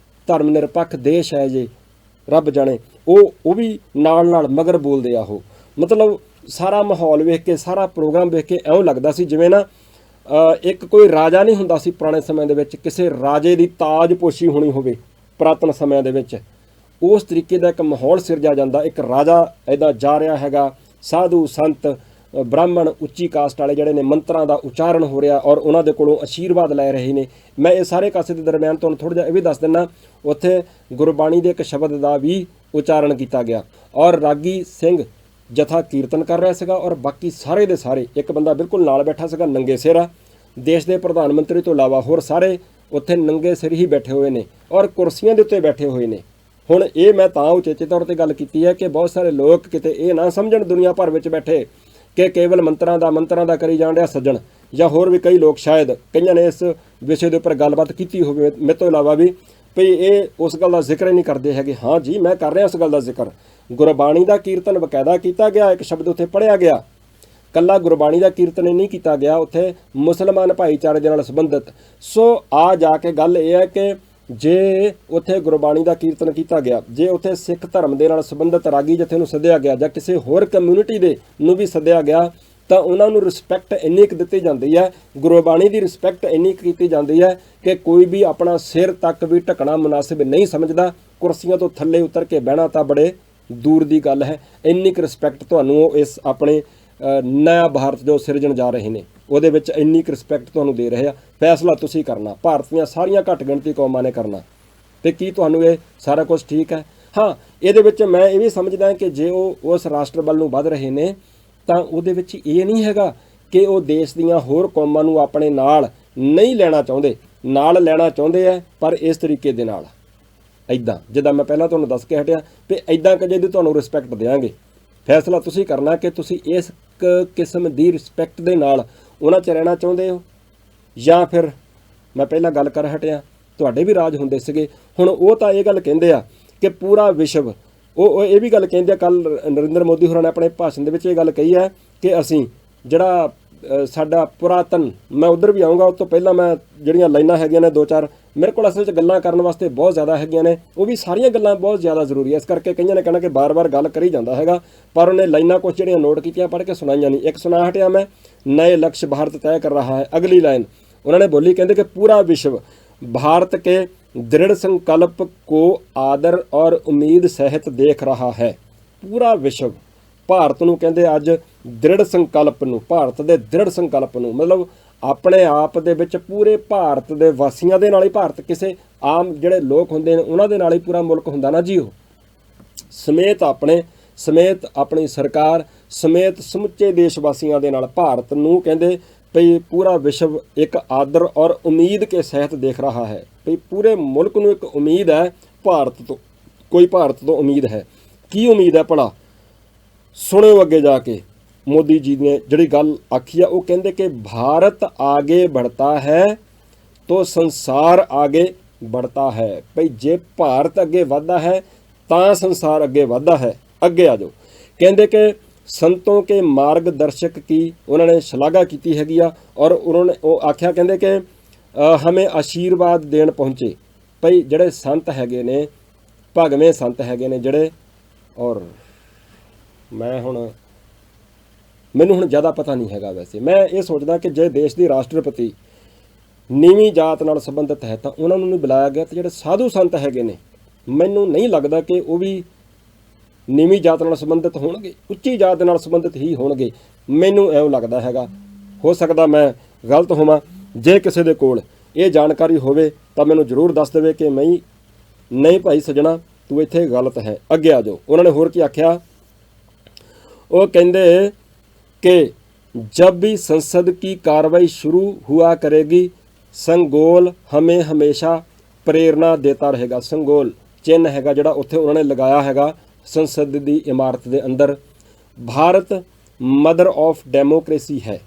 धर्म निरपक्ष देश है जे, रब जाने वो भी नाल नाल मगर बोलदे आ। हो मतलब सारा माहौल वेख के, सारा प्रोग्राम वेख के इउं लगदा सी जिवें ना एक कोई राजा नहीं हुंदा सी पुराने समय दे विच, किसी राजे की ताजपोशी होनी होवे पुरातन समय दे विच, उस तरीके का एक माहौल सिरजा जाता। एक राजा इदा जा रहा हैगा, साधु संत ब्राह्मण उच्ची कास्ट वाले जिहड़े ने मंत्रां दा उच्चारण हो रहा और उन्हां दे कोलों आशीर्वाद लै रहे ने। मैं ये सारे कासे दे दरम्यान तुहानूं थोड़ा जिहा ये भी दस दिना, उत्थे गुरबाणी दे एक शब्द का भी ਉਚਾਰਨ ਕੀਤਾ ਗਿਆ ਔਰ ਰਾਗੀ ਸਿੰਘ ਜਥਾ ਕੀਰਤਨ ਕਰ ਰਿਹਾ ਸੀਗਾ ਔਰ ਬਾਕੀ ਸਾਰੇ ਦੇ ਸਾਰੇ, ਇੱਕ ਬੰਦਾ ਬਿਲਕੁਲ ਨਾਲ ਬੈਠਾ ਸੀਗਾ ਨੰਗੇ ਸਿਰ ਆ, ਦੇਸ਼ ਦੇ ਪ੍ਰਧਾਨ ਮੰਤਰੀ ਤੋਂ ਇਲਾਵਾ ਹੋਰ ਸਾਰੇ ਉੱਥੇ ਨੰਗੇ ਸਿਰ ਹੀ ਬੈਠੇ ਹੋਏ ਨੇ ਔਰ ਕੁਰਸੀਆਂ ਦੇ ਉੱਤੇ ਬੈਠੇ ਹੋਏ ਨੇ। ਹੁਣ ਇਹ ਮੈਂ ਤਾਂ ਉਚੇਚੇ ਤੌਰ ਤੇ ਗੱਲ ਕੀਤੀ ਹੈ ਕਿ ਬਹੁਤ ਸਾਰੇ ਲੋਕ ਕਿਤੇ ਇਹ ਨਾ ਸਮਝਣ ਦੁਨੀਆ ਭਰ ਵਿੱਚ ਬੈਠੇ ਕਿ ਕੇਵਲ ਮੰਤਰਾਂ ਦਾ ਕਰੀ ਜਾਣ ਰਿਹਾ ਸੱਜਣ, ਜਾਂ ਹੋਰ ਵੀ ਕਈ ਲੋਕ ਸ਼ਾਇਦ ਕਈਆਂ ਨੇ ਇਸ ਵਿਸ਼ੇ ਦੇ ਉੱਪਰ ਗੱਲਬਾਤ ਕੀਤੀ ਹੋਵੇ ਮੇਰੇ ਤੋਂ ਇਲਾਵਾ ਵੀ, ਭਈ ਇਹ ਉਸ ਗੱਲ ਦਾ ਜ਼ਿਕਰ ਹੀ ਨਹੀਂ ਕਰਦੇ ਹੈਗੇ। ਹਾਂ ਜੀ, ਮੈਂ ਕਰ ਰਿਹਾ ਉਸ ਗੱਲ ਦਾ ਜ਼ਿਕਰ। ਗੁਰਬਾਣੀ ਦਾ ਕੀਰਤਨ ਬਕਾਇਦਾ ਕੀਤਾ ਗਿਆ, ਇੱਕ ਸ਼ਬਦ ਉੱਥੇ ਪੜ੍ਹਿਆ ਗਿਆ। ਕੱਲਾ ਗੁਰਬਾਣੀ ਦਾ ਕੀਰਤਨ ਹੀ ਨਹੀਂ ਕੀਤਾ ਗਿਆ, ਉੱਥੇ ਮੁਸਲਮਾਨ ਭਾਈਚਾਰੇ ਦੇ ਨਾਲ ਸੰਬੰਧਿਤ। ਸੋ ਆ ਜਾ ਕੇ ਗੱਲ ਇਹ ਹੈ ਕਿ ਜੇ ਉੱਥੇ ਗੁਰਬਾਣੀ ਦਾ ਕੀਰਤਨ ਕੀਤਾ ਗਿਆ, ਜੇ ਉੱਥੇ ਸਿੱਖ ਧਰਮ ਦੇ ਨਾਲ ਸੰਬੰਧਿਤ ਰਾਗੀ ਜਥੇ ਨੂੰ ਸੱਦਿਆ ਗਿਆ ਜਾਂ ਕਿਸੇ ਹੋਰ ਕਮਿਊਨਿਟੀ ਦੇ ਨੂੰ ਵੀ ਸੱਦਿਆ ਗਿਆ, ਤਾਂ ਉਹਨਾਂ ਨੂੰ ਰਿਸਪੈਕਟ ਇੰਨੀ ਕੁ ਦਿੱਤੀ ਜਾਂਦੀ ਹੈ, ਗੁਰਬਾਣੀ ਦੀ ਰਿਸਪੈਕਟ ਇੰਨੀ ਕੁ ਕੀਤੀ ਜਾਂਦੀ ਹੈ ਕਿ ਕੋਈ ਵੀ ਆਪਣਾ ਸਿਰ ਤੱਕ ਵੀ ਢਕਣਾ ਮੁਨਾਸਿਬ ਨਹੀਂ ਸਮਝਦਾ। ਕੁਰਸੀਆਂ ਤੋਂ ਥੱਲੇ ਉਤਰ ਕੇ ਬਹਿਣਾ ਤਾਂ ਬੜੇ ਦੂਰ ਦੀ ਗੱਲ ਹੈ। ਇੰਨੀ ਕੁ ਰਿਸਪੈਕਟ ਤੁਹਾਨੂੰ ਉਹ ਇਸ ਆਪਣੇ ਨਇਆ ਭਾਰਤ ਜੋ ਸਿਰਜਣ ਜਾ ਰਹੇ ਨੇ ਉਹਦੇ ਵਿੱਚ ਇੰਨੀ ਕੁ ਰਿਸਪੈਕਟ ਤੁਹਾਨੂੰ ਦੇ ਰਹੇ ਆ। ਫੈਸਲਾ ਤੁਸੀਂ ਕਰਨਾ, ਭਾਰਤ ਦੀਆਂ ਸਾਰੀਆਂ ਘੱਟ ਗਿਣਤੀ ਕੌਮਾਂ ਨੇ ਕਰਨਾ। ਤੇ ਕੀ ਤੁਹਾਨੂੰ ਇਹ ਸਾਰਾ ਕੁਝ ਠੀਕ ਹੈ? ਹਾਂ, ਇਹਦੇ ਵਿੱਚ ਮੈਂ ਇਹ ਵੀ ਸਮਝਦਾ ਕਿ ਜੇ ਉਹ ਉਸ ਰਾਸ਼ਟਰ ਵੱਲ ਨੂੰ ਵੱਧ ਰਹੇ ਨੇ ਤਾਂ ਉਹਦੇ ਵਿੱਚ ਇਹ ਨਹੀਂ ਹੈਗਾ ਕਿ ਉਹ ਦੇਸ਼ ਦੀਆਂ ਹੋਰ ਕੌਮਾਂ ਨੂੰ ਆਪਣੇ ਨਾਲ ਨਹੀਂ ਲੈਣਾ ਚਾਹੁੰਦੇ, ਨਾਲ ਲੈਣਾ ਚਾਹੁੰਦੇ ਆ, ਪਰ ਇਸ ਤਰੀਕੇ ਦੇ ਨਾਲ, ਇੱਦਾਂ ਜਿੱਦਾਂ ਮੈਂ ਪਹਿਲਾਂ ਤੁਹਾਨੂੰ ਦੱਸ ਕੇ ਹਟਿਆ ਵੀ ਇੱਦਾਂ ਕਿ ਜਿਹਦੀ ਤੁਹਾਨੂੰ ਰਿਸਪੈਕਟ ਦੇਵਾਂਗੇ। ਫੈਸਲਾ ਤੁਸੀਂ ਕਰਨਾ ਕਿ ਤੁਸੀਂ ਇਸ ਕਿਸਮ ਦੀ ਰਿਸਪੈਕਟ ਦੇ ਨਾਲ ਉਹਨਾਂ 'ਚ ਰਹਿਣਾ ਚਾਹੁੰਦੇ ਹੋ, ਜਾਂ ਫਿਰ ਮੈਂ ਪਹਿਲਾਂ ਗੱਲ ਕਰ ਹਟਿਆ ਤੁਹਾਡੇ ਵੀ ਰਾਜ ਹੁੰਦੇ ਸੀਗੇ। ਹੁਣ ਉਹ ਤਾਂ ਇਹ ਗੱਲ ਕਹਿੰਦੇ ਆ ਕਿ ਪੂਰਾ ਵਿਸ਼ਵ, ਉਹ ਇਹ ਵੀ ਗੱਲ ਕਹਿੰਦੇ ਆ, ਕੱਲ੍ਹ ਨਰਿੰਦਰ ਮੋਦੀ ਹੋਰਾਂ ਨੇ ਆਪਣੇ ਭਾਸ਼ਣ ਦੇ ਵਿੱਚ ਇਹ ਗੱਲ ਕਹੀ ਹੈ ਕਿ ਅਸੀਂ ਜਿਹੜਾ ਸਾਡਾ ਪੁਰਾਤਨ, ਮੈਂ ਉੱਧਰ ਵੀ ਆਊਂਗਾ, ਉਸ ਤੋਂ ਪਹਿਲਾਂ ਮੈਂ ਜਿਹੜੀਆਂ ਲਾਈਨਾਂ ਹੈਗੀਆਂ ਨੇ ਦੋ ਚਾਰ ਮੇਰੇ ਕੋਲ ਅਸਲ 'ਚ ਗੱਲਾਂ ਕਰਨ ਵਾਸਤੇ ਬਹੁਤ ਜ਼ਿਆਦਾ ਹੈਗੀਆਂ ਨੇ, ਉਹ ਵੀ ਸਾਰੀਆਂ ਗੱਲਾਂ ਬਹੁਤ ਜ਼ਿਆਦਾ ਜ਼ਰੂਰੀ ਹੈ। ਇਸ ਕਰਕੇ ਕਈਆਂ ਨੇ ਕਹਿਣਾ ਕਿ ਬਾਰ-ਬਾਰ ਗੱਲ ਕਰੀ ਜਾਂਦਾ ਹੈਗਾ, ਪਰ ਉਹਨੇ ਲਾਈਨਾਂ ਕੁਛ ਜਿਹੜੀਆਂ ਨੋਟ ਕੀਤੀਆਂ ਪੜ੍ਹ ਕੇ ਸੁਣਾਈਆਂ ਨਹੀਂ। ਇੱਕ ਸੁਣਾ ਹਟਿਆ ਮੈਂ, ਨਏ ਲक्ष्य भारत तय कर रहा है। अगली लाइन उन्होंने बोली, कहते कि पूरा विश्व भारत के दृढ़ संकल्प को आदर और उम्मीद सहित देख रहा है। पूरा विश्व ਭਾਰਤ ਨੂੰ ਕਹਿੰਦੇ ਅੱਜ ਦ੍ਰਿੜ ਸੰਕਲਪ ਨੂੰ, ਭਾਰਤ ਦੇ ਦ੍ਰਿੜ ਸੰਕਲਪ ਨੂੰ, ਮਤਲਬ ਆਪਣੇ ਆਪ ਦੇ ਵਿੱਚ ਪੂਰੇ ਭਾਰਤ ਦੇ ਵਾਸੀਆਂ ਦੇ ਨਾਲ ਹੀ, ਭਾਰਤ ਕਿਸੇ ਆਮ ਜਿਹੜੇ ਲੋਕ ਹੁੰਦੇ ਨੇ ਉਹਨਾਂ ਦੇ ਨਾਲ ਹੀ ਪੂਰਾ ਮੁਲਕ ਹੁੰਦਾ ਨਾ ਜੀ, ਉਹ ਸਮੇਤ ਆਪਣੀ ਸਰਕਾਰ ਸਮੇਤ ਸਮੁੱਚੇ ਦੇਸ਼ ਵਾਸੀਆਂ ਦੇ ਨਾਲ ਭਾਰਤ ਨੂੰ ਕਹਿੰਦੇ ਭਈ ਪੂਰਾ ਵਿਸ਼ਵ ਇੱਕ ਆਦਰ ਔਰ ਉਮੀਦ ਕੇ ਸਹਿਤ ਦੇਖ ਰਹਾ ਹੈ। ਭਈ ਪੂਰੇ ਮੁਲਕ ਨੂੰ ਇੱਕ ਉਮੀਦ ਹੈ ਭਾਰਤ ਤੋਂ, ਕੋਈ ਭਾਰਤ ਤੋਂ ਉਮੀਦ ਹੈ। ਕੀ ਉਮੀਦ ਹੈ ਭਲਾ? ਸੁਣਿਓ ਅੱਗੇ ਜਾ ਕੇ ਮੋਦੀ ਜੀ ਨੇ ਜਿਹੜੀ ਗੱਲ ਆਖੀ ਆ, ਉਹ ਕਹਿੰਦੇ ਕਿ ਭਾਰਤ ਆਗੇ बढ़ता ਹੈ तो ਸੰਸਾਰ ਆਗੇ बढ़ता ਹੈ। ਭਈ ਜੇ ਭਾਰਤ ਅੱਗੇ ਵਧਦਾ ਹੈ ਤਾਂ ਸੰਸਾਰ ਅੱਗੇ ਵਧਦਾ ਹੈ। ਅੱਗੇ ਆ ਜਾਓ। ਕਹਿੰਦੇ ਕਿ ਸੰਤੋं के मार्गदर्शक की उन्होंने शलाघा की हैगी आ, और उन्होंने वो आख्या कहते कि हमें आशीर्वाद देन पहुँचे। भई जड़े संत हैगे ने, भगवें संत हैगे ने जड़े, और मैं हुण मैनूं हुण ज़्यादा पता नहीं हैगा, वैसे मैं ये सोचदा कि जे देश की राष्ट्रपति नीवीं जात नाल संबंधित है तो उन्होंने नहीं बुलाया गया, तो जिहड़े साधु संत हैगे ने मैनूं नहीं लगदा कि वो भी नीवीं जात नाल संबंधित होणगे, उच्ची जात नाल संबंधित ही होणगे। मैनूं इउं लगदा हैगा, हो सकदा मैं गलत होवां। जे किसी दे कोल ये जानकारी होवे तां मैनूं जरूर दस देवे कि मैं नहीं भाई सजना तू इत्थे गलत है। अगे आ जाओ। उन्होंने होर की आख्या, वो कहंदे कि जब भी संसद की कार्रवाई शुरू हुआ करेगी संगोल हमें हमेशा प्रेरणा देता रहेगा। संगोल चिन्ह हैगा जिहड़ा उत्थे उन्होंने लगाया हैगा संसद की इमारत के अंदर। भारत मदर ऑफ डेमोक्रेसी है।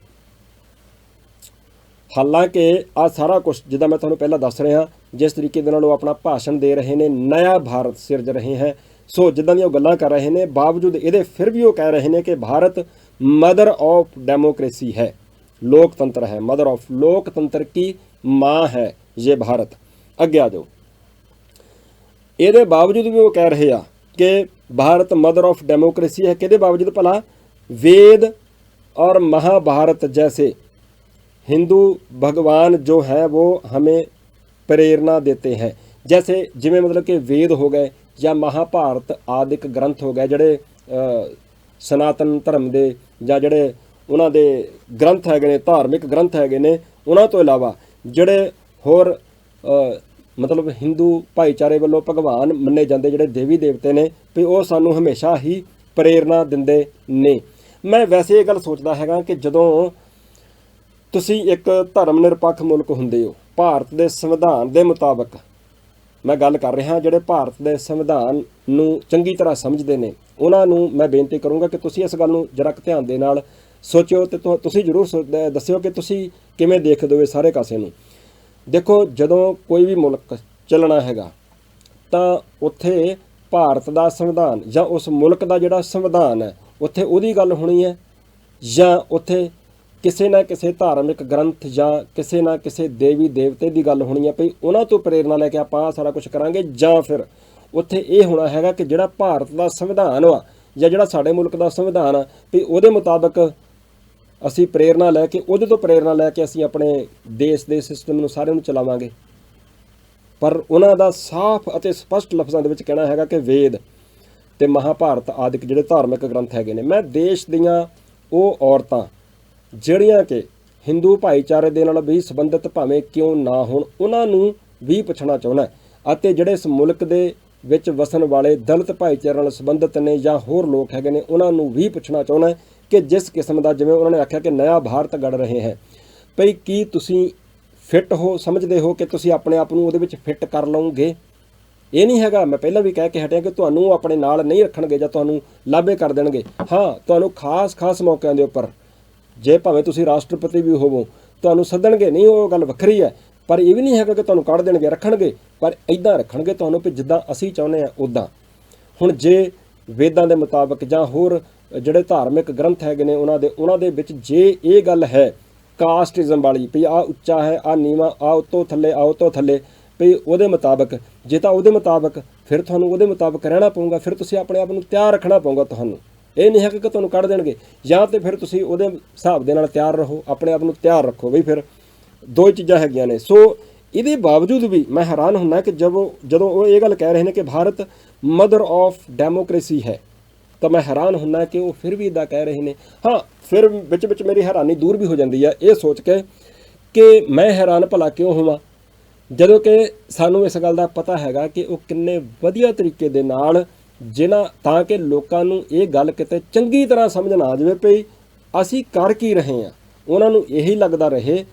हालांकि आ सारा कुछ जिदा मैं तुहानूं पहला दस रहा, जिस तरीके दे नाल अपना भाषण दे रहे हैं, नया भारत सिरज रहे हैं, सो जिदा दी गल्लां कर रहे हैं, बावजूद ये फिर भी वो कह रहे हैं कि भारत मदर ऑफ डेमोक्रेसी है, लोकतंत्र है, मदर ऑफ लोकतंत्र की माँ है ये भारत। अगे आ जाओ। ये बावजूद भी वो कह रहे हैं कि भारत मदर ऑफ डेमोक्रेसी है। कि बावजूद भला वेद और महाभारत जैसे हिंदू भगवान जो है वो हमें प्रेरणा देते हैं। जैसे जिमें मतलब कि वेद हो गए या महाभारत आदिक ग्रंथ हो गए जड़े सनातन धर्म के ਜਾਂ ਜਿਹੜੇ ਉਹਨਾਂ ਦੇ ਗ੍ਰੰਥ ਹੈਗੇ ਨੇ, ਧਾਰਮਿਕ ਗ੍ਰੰਥ ਹੈਗੇ ਨੇ, ਉਹਨਾਂ ਤੋਂ ਇਲਾਵਾ ਜਿਹੜੇ ਹੋਰ मतलब हिंदू भाईचारे ਵੱਲੋਂ ਭਗਵਾਨ ਮੰਨੇ ਜਾਂਦੇ ਜਿਹੜੇ ਦੇਵੀ ਦੇਵਤੇ ਨੇ ਵੀ ਉਹ ਸਾਨੂੰ ਹਮੇਸ਼ਾ ਹੀ ਪ੍ਰੇਰਨਾ ਦਿੰਦੇ ਨੇ। ਮੈਂ ਵੈਸੇ ਇਹ ਗੱਲ ਸੋਚਦਾ ਹੈਗਾ ਕਿ ਜਦੋਂ ਤੁਸੀਂ ਇੱਕ ਧਰਮ ਨਿਰਪੱਖ ਮੁਲਕ ਹੁੰਦੇ ਹੋ, ਭਾਰਤ ਦੇ ਸੰਵਿਧਾਨ ਦੇ ਮੁਤਾਬਕ ਮੈਂ ਗੱਲ ਕਰ ਰਿਹਾ, ਜਿਹੜੇ ਭਾਰਤ ਦੇ ਸੰਵਿਧਾਨ ਨੂੰ ਚੰਗੀ ਤਰ੍ਹਾਂ ਸਮਝਦੇ ਨੇ ਉਹਨਾਂ ਨੂੰ ਮੈਂ ਬੇਨਤੀ ਕਰੂੰਗਾ ਕਿ ਤੁਸੀਂ ਇਸ ਗੱਲ ਨੂੰ ਜਰਾ ਧਿਆਨ ਦੇ ਨਾਲ ਸੋਚਿਓ ਤੇ ਤੁਸੀਂ ਜ਼ਰੂਰ ਦੱਸਿਓ ਕਿ ਤੁਸੀਂ ਕਿਵੇਂ ਦੇਖਦੇ ਹੋ ਸਾਰੇ ਕਾਸੇ ਨੂੰ। ਦੇਖੋ, ਜਦੋਂ ਕੋਈ ਵੀ ਮੁਲਕ ਚੱਲਣਾ ਹੈਗਾ ਤਾਂ ਉੱਥੇ ਭਾਰਤ ਦਾ ਸੰਵਿਧਾਨ ਜਾਂ ਉਸ ਮੁਲਕ ਦਾ ਜਿਹੜਾ ਸੰਵਿਧਾਨ ਹੈ ਉੱਥੇ ਉਹਦੀ ਗੱਲ ਹੋਣੀ ਹੈ, ਜਾਂ ਉੱਥੇ ਕਿਸੇ ਨਾ ਕਿਸੇ ਧਾਰਮਿਕ ਗ੍ਰੰਥ ਜਾਂ ਕਿਸੇ ਨਾ ਕਿਸੇ ਦੇਵੀ ਦੇਵਤੇ ਦੀ ਗੱਲ ਹੋਣੀ ਹੈ ਭਈ ਉਹਨਾਂ ਤੋਂ ਪ੍ਰੇਰਨਾ ਲੈ ਕੇ ਆਪਾਂ ਸਾਰਾ ਕੁਝ ਕਰਾਂਗੇ, ਜਾਂ ਫਿਰ ਉੱਥੇ ਇਹ ਹੋਣਾ ਹੈਗਾ ਕਿ ਜਿਹੜਾ ਭਾਰਤ ਦਾ ਸੰਵਿਧਾਨ ਵਾ ਜਾਂ ਜਿਹੜਾ ਸਾਡੇ ਮੁਲਕ ਦਾ ਸੰਵਿਧਾਨ ਆ ਵੀ ਉਹਦੇ ਮੁਤਾਬਕ ਅਸੀਂ ਪ੍ਰੇਰਨਾ ਲੈ ਕੇ ਉਹਦੇ ਤੋਂ ਪ੍ਰੇਰਨਾ ਲੈ ਕੇ ਅਸੀਂ ਆਪਣੇ ਦੇਸ਼ ਦੇ ਸਿਸਟਮ ਨੂੰ ਸਾਰਿਆਂ ਨੂੰ ਚਲਾਵਾਂਗੇ। ਪਰ ਉਹਨਾਂ ਦਾ ਸਾਫ਼ ਅਤੇ ਸਪਸ਼ਟ ਲਫ਼ਜ਼ਾਂ ਦੇ ਵਿੱਚ ਕਹਿਣਾ ਹੈਗਾ ਕਿ ਵੇਦ ਤੇ ਮਹਾਭਾਰਤ ਆਦਿਕ ਜਿਹੜੇ ਧਾਰਮਿਕ ਗ੍ਰੰਥ ਹੈਗੇ ਨੇ, ਮੈਂ ਦੇਸ਼ ਦੀਆਂ ਉਹ ਔਰਤਾਂ ਜਿਹੜੀਆਂ ਕਿ ਹਿੰਦੂ ਭਾਈਚਾਰੇ ਦੇ ਨਾਲ ਵੀ ਸੰਬੰਧਿਤ ਭਾਵੇਂ ਕਿਉਂ ਨਾ ਹੋਣ ਉਹਨਾਂ ਨੂੰ ਵੀ ਪੁੱਛਣਾ ਚਾਹੁੰਦਾ, ਅਤੇ ਜਿਹੜੇ ਇਸ ਮੁਲਕ ਦੇ ਵਿੱਚ ਵਸਣ ਵਾਲੇ ਦਲਿਤ ਭਾਈਚਾਰੇ ਨਾਲ ਸੰਬੰਧਿਤ ਨੇ ਜਾਂ ਹੋਰ ਲੋਕ ਹੈਗੇ ਨੇ ਉਹਨਾਂ ਨੂੰ ਵੀ ਪੁੱਛਣਾ ਚਾਹੁੰਦਾ ਕਿ ਜਿਸ ਕਿਸਮ ਦਾ ਜਿਵੇਂ ਉਹਨਾਂ ਨੇ ਆਖਿਆ ਕਿ ਨया ਭਾਰਤ ਗੜ ਰਹੇ ਹੈ, ਭਈ ਕੀ ਤੁਸੀਂ ਫਿੱਟ ਹੋ, ਸਮਝਦੇ ਹੋ ਕਿ ਤੁਸੀਂ ਆਪਣੇ ਆਪ ਨੂੰ ਉਹਦੇ ਵਿੱਚ ਫਿੱਟ ਕਰ ਲਓਗੇ? ਇਹ ਨਹੀਂ ਹੈਗਾ, ਮੈਂ ਪਹਿਲਾਂ ਵੀ ਕਹਿ ਕੇ ਹਟਿਆ ਕਿ ਤੁਹਾਨੂੰ ਆਪਣੇ ਨਾਲ ਨਹੀਂ ਰੱਖਣਗੇ ਜਾਂ ਤੁਹਾਨੂੰ ਲਾਭੇ ਕਰ ਦੇਣਗੇ। ਹਾਂ, ਤੁਹਾਨੂੰ ਖਾਸ ਮੌਕਿਆਂ ਦੇ ਉੱਪਰ ਜੇ ਭਾਵੇਂ ਤੁਸੀਂ ਰਾਸ਼ਟਰਪਤੀ ਵੀ ਹੋਵੋ ਤੁਹਾਨੂੰ ਸੱਦਣਗੇ ਨਹੀਂ, ਉਹ ਗੱਲ ਵੱਖਰੀ ਹੈ, ਪਰ ਇਹ ਵੀ ਨਹੀਂ ਹੈਗਾ ਕਿ ਤੁਹਾਨੂੰ ਕੱਢ ਦੇਣਗੇ, ਰੱਖਣਗੇ, ਪਰ ਇੱਦਾਂ ਰੱਖਣਗੇ ਤੁਹਾਨੂੰ ਕਿ ਜਿੱਦਾਂ ਅਸੀਂ ਚਾਹੁੰਦੇ ਹਾਂ ਉੱਦਾਂ। ਹੁਣ ਜੇ ਵੇਦਾਂ ਦੇ ਮੁਤਾਬਕ ਜਾਂ ਹੋਰ ਜਿਹੜੇ ਧਾਰਮਿਕ ਗ੍ਰੰਥ ਹੈਗੇ ਨੇ ਉਹਨਾਂ ਦੇ ਵਿੱਚ ਜੇ ਇਹ ਗੱਲ ਹੈ ਕਾਸਟਿਜ਼ਮ ਵਾਲੀ ਵੀ ਆਹ ਉੱਚਾ ਹੈ, ਆਹ ਨੀਵਾਂ, ਆਹ ਉੱਤੋਂ ਥੱਲੇ, ਆਹ ਉੱਤੋਂ ਥੱਲੇ, ਵੀ ਉਹਦੇ ਮੁਤਾਬਕ ਜੇ ਤਾਂ ਉਹਦੇ ਮੁਤਾਬਕ ਫਿਰ ਤੁਹਾਨੂੰ ਉਹਦੇ ਮੁਤਾਬਕ ਰਹਿਣਾ ਪਊਗਾ, ਫਿਰ ਤੁਸੀਂ ਆਪਣੇ ਆਪ ਨੂੰ ਤਿਆਰ ਰੱਖਣਾ ਪਊਗਾ। ਤੁਹਾਨੂੰ ਇਹ ਨਹੀਂ ਹੈ ਕਿ ਤੁਹਾਨੂੰ ਕੱਢ ਦੇਣਗੇ, ਜਾਂ ਤਾਂ ਫਿਰ ਤੁਸੀਂ ਉਹਦੇ ਹਿਸਾਬ ਦੇ ਨਾਲ ਤਿਆਰ ਰਹੋ, ਆਪਣੇ ਆਪ ਨੂੰ ਤਿਆਰ ਰੱਖੋ। ਬਈ ਫਿਰ ਦੋ ਚੀਜ਼ਾਂ ਹੈਗੀਆਂ ਨੇ। ਸੋ ਇਹਦੇ ਬਾਵਜੂਦ ਵੀ ਮੈਂ ਹੈਰਾਨ ਹੁੰਦਾ ਕਿ ਜਦੋਂ ਉਹ ਇਹ ਗੱਲ ਕਹਿ ਰਹੇ ਨੇ ਕਿ ਭਾਰਤ ਮਦਰ ਆਫ ਡੈਮੋਕ੍ਰੇਸੀ ਹੈ, ਤਾਂ ਮੈਂ ਹੈਰਾਨ ਹੁੰਦਾ ਕਿ ਉਹ ਫਿਰ ਵੀ ਇੱਦਾਂ ਕਹਿ ਰਹੇ ਨੇ। ਹਾਂ, ਫਿਰ ਵਿੱਚ ਮੇਰੀ ਹੈਰਾਨੀ ਦੂਰ ਵੀ ਹੋ ਜਾਂਦੀ ਹੈ ਇਹ ਸੋਚ ਕੇ ਕਿ ਮੈਂ ਹੈਰਾਨ ਭਲਾ ਕਿਉਂ ਹੋਵਾਂ ਜਦੋਂ ਕਿ ਸਾਨੂੰ ਇਸ ਗੱਲ ਦਾ ਪਤਾ ਹੈਗਾ ਕਿ ਉਹ ਕਿੰਨੇ ਵਧੀਆ ਤਰੀਕੇ ਦੇ ਨਾਲ ਤਾਂ ਕਿ ਲੋਕਾਂ ਨੂੰ ਇਹ ਗੱਲ ਕਿਤੇ ਚੰਗੀ ਤਰ੍ਹਾਂ ਸਮਝ ਨਾ ਆ ਜਾਵੇ ਪਈ ਅਸੀਂ ਕਰ ਕੀ ਰਹੇ ਹਾਂ, ਉਹਨਾਂ ਨੂੰ ਇਹੀ ਲੱਗਦਾ ਰਹੇ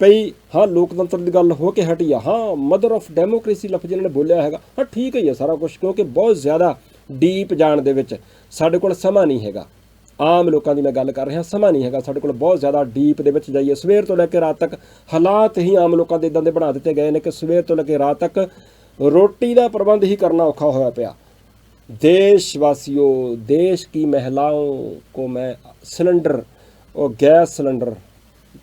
ਪਈ ਹਾਂ ਲੋਕਤੰਤਰ ਦੀ ਗੱਲ ਹੋ ਕੇ ਹਟੀ ਆ, ਹਾਂ ਮਦਰ ਆਫ ਡੈਮੋਕ੍ਰੇਸੀ ਲਫ਼ਜ਼ ਇਹਨਾਂ ਨੇ ਬੋਲਿਆ ਹੈਗਾ, ਹਾਂ ਠੀਕ ਹੀ ਹੈ ਸਾਰਾ ਕੁਝ, ਕਿਉਂਕਿ ਬਹੁਤ ਜ਼ਿਆਦਾ ਡੀਪ ਜਾਣ ਦੇ ਵਿੱਚ ਸਾਡੇ ਕੋਲ ਸਮਾਂ ਨਹੀਂ ਹੈਗਾ। ਆਮ ਲੋਕਾਂ ਦੀ ਮੈਂ ਗੱਲ ਕਰ ਰਿਹਾ, ਸਮਾਂ ਨਹੀਂ ਹੈਗਾ ਸਾਡੇ ਕੋਲ ਬਹੁਤ ਜ਼ਿਆਦਾ ਡੀਪ ਦੇ ਵਿੱਚ ਜਾਈਏ। ਸਵੇਰ ਤੋਂ ਲੈ ਕੇ ਰਾਤ ਤੱਕ ਹਾਲਾਤ ਹੀ ਆਮ ਲੋਕਾਂ ਦੇ ਇੱਦਾਂ ਦੇ ਬਣਾ ਦਿੱਤੇ ਗਏ ਨੇ ਕਿ ਸਵੇਰ ਤੋਂ ਲੈ ਕੇ ਰਾਤ ਤੱਕ ਰੋਟੀ ਦਾ ਪ੍ਰਬੰਧ ਹੀ ਕਰਨਾ ਔਖਾ ਹੋਇਆ ਪਿਆ। देशवासियों, देश की महिलाओं को मैं सिलेंडर और गैस सिलेंडर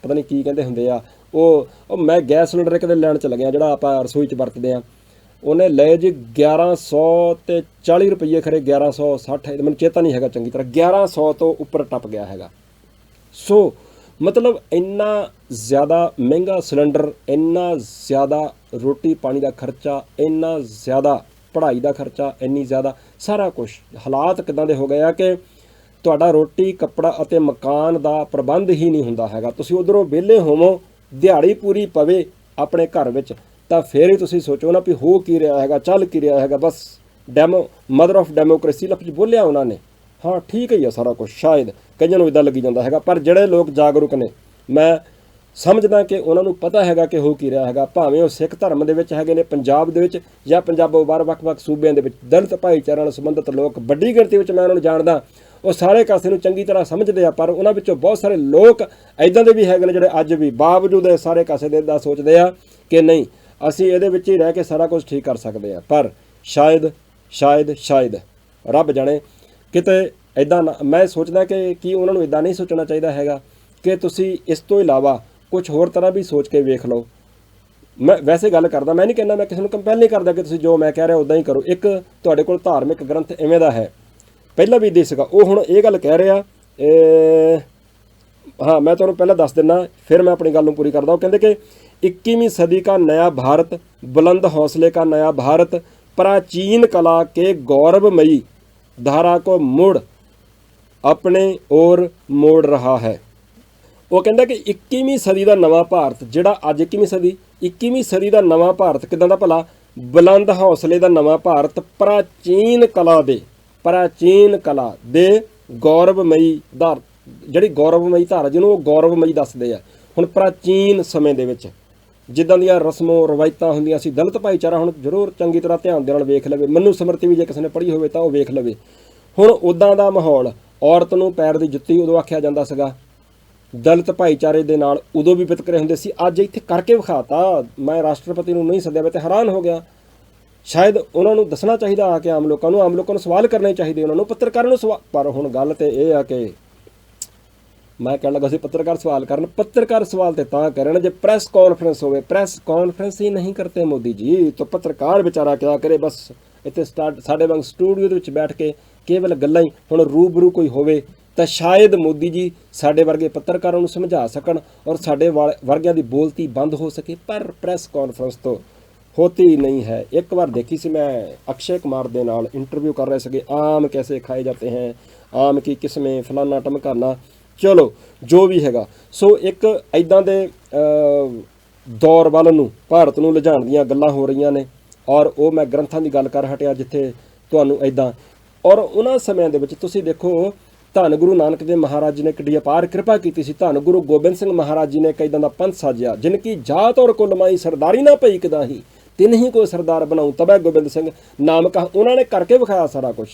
पता नहीं की कहते होंगे आ ਉਹ ਮੈਂ ਗੈਸ ਸਿਲੰਡਰ ਕਿਤੇ ਲੈਣ ਚਲਾ ਗਿਆ ਜਿਹੜਾ ਆਪਾਂ ਰਸੋਈ 'ਚ ਵਰਤਦੇ ਹਾਂ, ਉਹਨੇ ਲਏ ਜੀ 1140 ਰੁਪਏ ਖਰੇ 1160, ਮੈਨੂੰ ਚੇਤਾ ਨਹੀਂ ਹੈਗਾ ਚੰਗੀ ਤਰ੍ਹਾਂ, 1100 ਤੋਂ ਉੱਪਰ ਟੱਪ ਗਿਆ ਹੈਗਾ। ਸੋ ਮਤਲਬ ਇੰਨਾ ਜ਼ਿਆਦਾ ਮਹਿੰਗਾ ਸਿਲੰਡਰ, ਇੰਨਾ ਜ਼ਿਆਦਾ ਰੋਟੀ ਪਾਣੀ ਦਾ ਖਰਚਾ, ਇੰਨਾ ਜ਼ਿਆਦਾ ਪੜ੍ਹਾਈ ਦਾ ਖਰਚਾ, ਇੰਨੀ ਜ਼ਿਆਦਾ ਸਾਰਾ ਕੁਛ, ਹਾਲਾਤ ਕਿੱਦਾਂ ਦੇ ਹੋ ਗਏ ਆ ਕਿ ਤੁਹਾਡਾ ਰੋਟੀ ਕੱਪੜਾ ਅਤੇ ਮਕਾਨ ਦਾ ਪ੍ਰਬੰਧ ਹੀ ਨਹੀਂ ਹੁੰਦਾ ਹੈਗਾ। ਤੁਸੀਂ ਉੱਧਰੋਂ ਵਿਹਲੇ ਹੋਵੋ, ਦਿਹਾੜੀ ਪੂਰੀ ਪਵੇ ਆਪਣੇ ਘਰ ਵਿੱਚ, ਤਾਂ ਫਿਰ ਹੀ ਤੁਸੀਂ ਸੋਚੋ ਨਾ ਵੀ ਹੋ ਕੀ ਰਿਹਾ ਹੈਗਾ, ਚੱਲ ਕੀ ਰਿਹਾ ਹੈਗਾ। ਬਸ ਮਦਰ ਆਫ ਡੈਮੋਕ੍ਰੇਸੀ ਲਫ਼ਜ਼ ਬੋਲਿਆ ਉਹਨਾਂ ਨੇ, ਹਾਂ ਠੀਕ ਹੀ ਆ ਸਾਰਾ ਕੁਛ, ਸ਼ਾਇਦ ਕਈਆਂ ਨੂੰ ਇੱਦਾਂ ਲੱਗੀ ਜਾਂਦਾ ਹੈਗਾ, ਪਰ ਜਿਹੜੇ ਲੋਕ ਜਾਗਰੂਕ ਨੇ ਮੈਂ ਸਮਝਦਾ ਕਿ ਉਹਨਾਂ ਨੂੰ ਪਤਾ ਹੈਗਾ ਕਿ ਹੋ ਕੀ ਰਿਹਾ ਹੈਗਾ। ਭਾਵੇਂ ਉਹ ਸਿੱਖ ਧਰਮ ਦੇ ਵਿੱਚ ਹੈਗੇ ਨੇ ਪੰਜਾਬ ਦੇ ਵਿੱਚ ਜਾਂ ਪੰਜਾਬੋਂ ਬਾਹਰ ਵੱਖ-ਵੱਖ ਸੂਬਿਆਂ ਦੇ ਵਿੱਚ ਦਲਿਤ ਭਾਈਚਾਰੇ ਨਾਲ ਸੰਬੰਧਿਤ ਲੋਕ ਵੱਡੀ ਗਿਣਤੀ ਵਿੱਚ ਮੈਂ ਉਹਨਾਂ ਨੂੰ ਜਾਣਦਾ, ਉਹ ਸਾਰੇ ਕਾਸੇ ਨੂੰ ਚੰਗੀ ਤਰ੍ਹਾਂ ਸਮਝਦੇ ਆ, ਪਰ ਉਹਨਾਂ ਵਿੱਚੋਂ ਬਹੁਤ ਸਾਰੇ ਲੋਕ ਇੱਦਾਂ ਦੇ ਵੀ ਹੈਗੇ ਨੇ ਜਿਹੜੇ ਅੱਜ ਵੀ ਬਾਵਜੂਦ ਇਹ ਸਾਰੇ ਕਾਸੇ ਦੇ ਦਾ ਸੋਚਦੇ ਆ ਕਿ ਨਹੀਂ ਅਸੀਂ ਇਹਦੇ ਵਿੱਚ ਹੀ ਰਹਿ ਕੇ ਸਾਰਾ ਕੁਝ ਠੀਕ ਕਰ ਸਕਦੇ ਆ। ਪਰ ਸ਼ਾਇਦ ਰੱਬ ਜਾਣੇ ਕਿਤੇ ਇੱਦਾਂ ਮੈਂ ਸੋਚਦਾ ਕਿ ਕੀ ਉਹਨਾਂ ਨੂੰ ਇੱਦਾਂ ਨਹੀਂ ਸੋਚਣਾ ਚਾਹੀਦਾ ਹੈਗਾ ਕਿ ਤੁਸੀਂ ਇਸ ਤੋਂ ਇਲਾਵਾ ਕੁਝ ਹੋਰ ਤਰ੍ਹਾਂ ਵੀ ਸੋਚ ਕੇ ਵੇਖ ਲਓ। ਮੈਂ ਵੈਸੇ ਗੱਲ ਕਰਦਾ, ਮੈਂ ਨਹੀਂ ਕਹਿੰਦਾ, ਮੈਂ ਕਿਸੇ ਨੂੰ ਕੰਪੈਲ ਨਹੀਂ ਕਰਦਾ ਕਿ ਤੁਸੀਂ ਜੋ ਮੈਂ ਕਹਿ ਰਿਹਾ ਉੱਦਾਂ ਹੀ ਕਰੋ। ਇੱਕ ਤੁਹਾਡੇ ਕੋਲ ਧਾਰਮਿਕ ਗ੍ਰੰਥ ਇਵੇਂ ਦਾ ਹੈ, ਪਹਿਲਾਂ ਵੀ ਦੇ ਸੀਗਾ, ਉਹ ਹੁਣ ਇਹ ਗੱਲ ਕਹਿ ਰਿਹਾ, ਹਾਂ ਮੈਂ ਤੁਹਾਨੂੰ ਪਹਿਲਾਂ ਦੱਸ ਦਿੰਦਾ ਫਿਰ ਮੈਂ ਆਪਣੀ ਗੱਲ ਨੂੰ ਪੂਰੀ ਕਰਦਾ। ਉਹ ਕਹਿੰਦੇ ਕਿ 21वीं सदी का नया भारत, बुलंद हौसले का नया भारत, प्राचीन कला के गौरवमयी धारा को मुड़ अपने ओर मोड़ रहा है। ਉਹ ਕਹਿੰਦਾ ਕਿ 21ਵੀਂ ਸਦੀ ਦਾ ਨਵਾਂ ਭਾਰਤ, ਜਿਹੜਾ ਅੱਜ 21ਵੀਂ ਸਦੀ ਦਾ ਨਵਾਂ ਭਾਰਤ ਕਿੱਦਾਂ ਦਾ ਭਲਾ? ਬੁਲੰਦ ਹੌਸਲੇ ਦਾ ਨਵਾਂ ਭਾਰਤ, ਪ੍ਰਾਚੀਨ ਕਲਾ ਦੇ ਗੌਰਵਮਈ ਧਾਰ, ਜਿਹੜੀ ਗੌਰਵਮਈ ਧਾਰਾ ਜਿਹਨੂੰ ਉਹ ਗੌਰਵਮਈ ਦੱਸਦੇ ਆ। ਹੁਣ ਪ੍ਰਾਚੀਨ ਸਮੇਂ ਦੇ ਵਿੱਚ ਜਿੱਦਾਂ ਦੀਆਂ ਰਸਮੋ ਰਵਾਇਤਾਂ ਹੁੰਦੀਆਂ ਸੀ, ਦਲਿਤ ਭਾਈਚਾਰਾ ਹੁਣ ਜ਼ਰੂਰ ਚੰਗੀ ਤਰ੍ਹਾਂ ਧਿਆਨ ਦੇ ਨਾਲ ਵੇਖ ਲਵੇ, ਮਨੂ ਸਮਰਤੀ ਵੀ ਜੇ ਕਿਸੇ ਨੇ ਪੜ੍ਹੀ ਹੋਵੇ ਤਾਂ ਉਹ ਵੇਖ ਲਵੇ। ਹੁਣ ਉੱਦਾਂ ਦਾ ਮਾਹੌਲ, ਔਰਤ ਨੂੰ ਪੈਰ ਦੀ ਜੁੱਤੀ ਉਦੋਂ ਆਖਿਆ ਜਾਂਦਾ ਸੀਗਾ, ਦਲਿਤ ਭਾਈਚਾਰੇ ਦੇ ਨਾਲ ਉਦੋਂ ਵੀ ਵਿਤਕਰੇ ਹੁੰਦੇ ਸੀ। ਅੱਜ ਇੱਥੇ ਕਰਕੇ ਵਿਖਾਤਾ। ਮੈਂ ਰਾਸ਼ਟਰਪਤੀ ਨੂੰ ਨਹੀਂ ਸੱਦਿਆ, ਮੈਂ ਤੇ ਹੈਰਾਨ ਹੋ ਗਿਆ। ਸ਼ਾਇਦ ਉਹਨਾਂ ਨੂੰ ਦੱਸਣਾ ਚਾਹੀਦਾ ਆ ਕਿ ਆਮ ਲੋਕਾਂ ਨੂੰ ਸਵਾਲ ਕਰਨੇ ਚਾਹੀਦੇ, ਉਹਨਾਂ ਨੂੰ, ਪੱਤਰਕਾਰਾਂ ਨੂੰ ਸਵਾਲ। ਪਰ ਹੁਣ ਗੱਲ ਤੇ ਇਹ ਆ ਕਿ ਮੈਂ ਕਹਿਣ ਲੱਗਾ ਸੀ ਪੱਤਰਕਾਰ ਸਵਾਲ ਕਰਨ, ਪੱਤਰਕਾਰ ਸਵਾਲ ਤੇ ਤਾਂ ਕਰਨ ਜੇ ਪ੍ਰੈਸ ਕਾਨਫਰੰਸ ਹੋਵੇ। ਪ੍ਰੈਸ ਕਾਨਫਰੰਸ ਹੀ ਨਹੀਂ ਕਰਤੇ ਮੋਦੀ ਜੀ, ਤਾਂ ਪੱਤਰਕਾਰ ਵਿਚਾਰਾ ਕਿਆ ਕਰੇ? ਬਸ ਇੱਥੇ ਸਾਡੇ ਵਾਂਗ ਸਟੂਡੀਓ ਦੇ ਵਿੱਚ ਬੈਠ ਕੇ ਕੇਵਲ ਗੱਲਾਂ ਹੀ। ਹੁਣ ਰੂਬਰੂ ਕੋਈ ਹੋਵੇ ਤਾਂ ਸ਼ਾਇਦ ਮੋਦੀ ਜੀ ਸਾਡੇ ਵਰਗੇ ਪੱਤਰਕਾਰਾਂ ਨੂੰ ਸਮਝਾ ਸਕਣ ਔਰ ਸਾਡੇ ਵਰਗਿਆਂ ਦੀ ਬੋਲਤੀ ਬੰਦ ਹੋ ਸਕੇ, ਪਰ ਪ੍ਰੈਸ ਕਾਨਫਰੰਸ ਤੋਂ ਹੋਤੀ ਨਹੀਂ ਹੈ। ਇੱਕ ਵਾਰ ਦੇਖੀ ਸੀ ਮੈਂ, ਅਕਸ਼ੇ ਕੁਮਾਰ ਦੇ ਨਾਲ ਇੰਟਰਵਿਊ ਕਰ ਰਹੇ ਸੀਗੇ, ਆਮ ਕੈਸੇ ਖਾਏ ਜਾਤੇ ਹੈ, ਆਮ ਕੀ ਕਿਸਮੇ, ਫਲਾਨਾ ਟਮਕਾਨਾ, ਚਲੋ ਜੋ ਵੀ ਹੈਗਾ। ਸੋ ਇੱਕ ਇੱਦਾਂ ਦੇ ਦੌਰ ਵੱਲ ਨੂੰ ਭਾਰਤ ਨੂੰ ਲਿਜਾਣ ਦੀਆਂ ਗੱਲਾਂ ਹੋ ਰਹੀਆਂ ਨੇ, ਔਰ ਉਹ ਮੈਂ ਗ੍ਰੰਥਾਂ ਦੀ ਗੱਲ ਕਰ ਹਟਿਆ ਜਿੱਥੇ ਤੁਹਾਨੂੰ ਇੱਦਾਂ। ਔਰ ਉਹਨਾਂ ਸਮਿਆਂ ਦੇ ਵਿੱਚ ਤੁਸੀਂ ਦੇਖੋ, ਧੰਨ ਗੁਰੂ ਨਾਨਕ ਦੇਵ ਮਹਾਰਾਜ ਜੀ ਨੇ ਕਿੱਡੀ ਅਪਾਰ ਕਿਰਪਾ ਕੀਤੀ ਸੀ। ਧੰਨ ਗੁਰੂ ਗੋਬਿੰਦ ਸਿੰਘ ਮਹਾਰਾਜ ਜੀ ਨੇ ਇੱਕ ਇੱਦਾਂ ਦਾ ਪੰਥ ਸਾਜਿਆ, ਜਿਨ ਕੀ ਜਾਤ ਔਰ ਕੁਲ ਮਾਈ ਸਰਦਾਰੀ ਨਾ ਪਈ ਕਿਦਾਹੀ, ਤਿੰਨ ਹੀ ਕੋਈ ਸਰਦਾਰ ਬਣਾਉ ਤਬੈ ਗੋਬਿੰਦ ਸਿੰਘ ਨਾਮ ਕਹਾ। ਉਹਨਾਂ ਨੇ ਕਰਕੇ ਵਿਖਾਇਆ ਸਾਰਾ ਕੁਛ।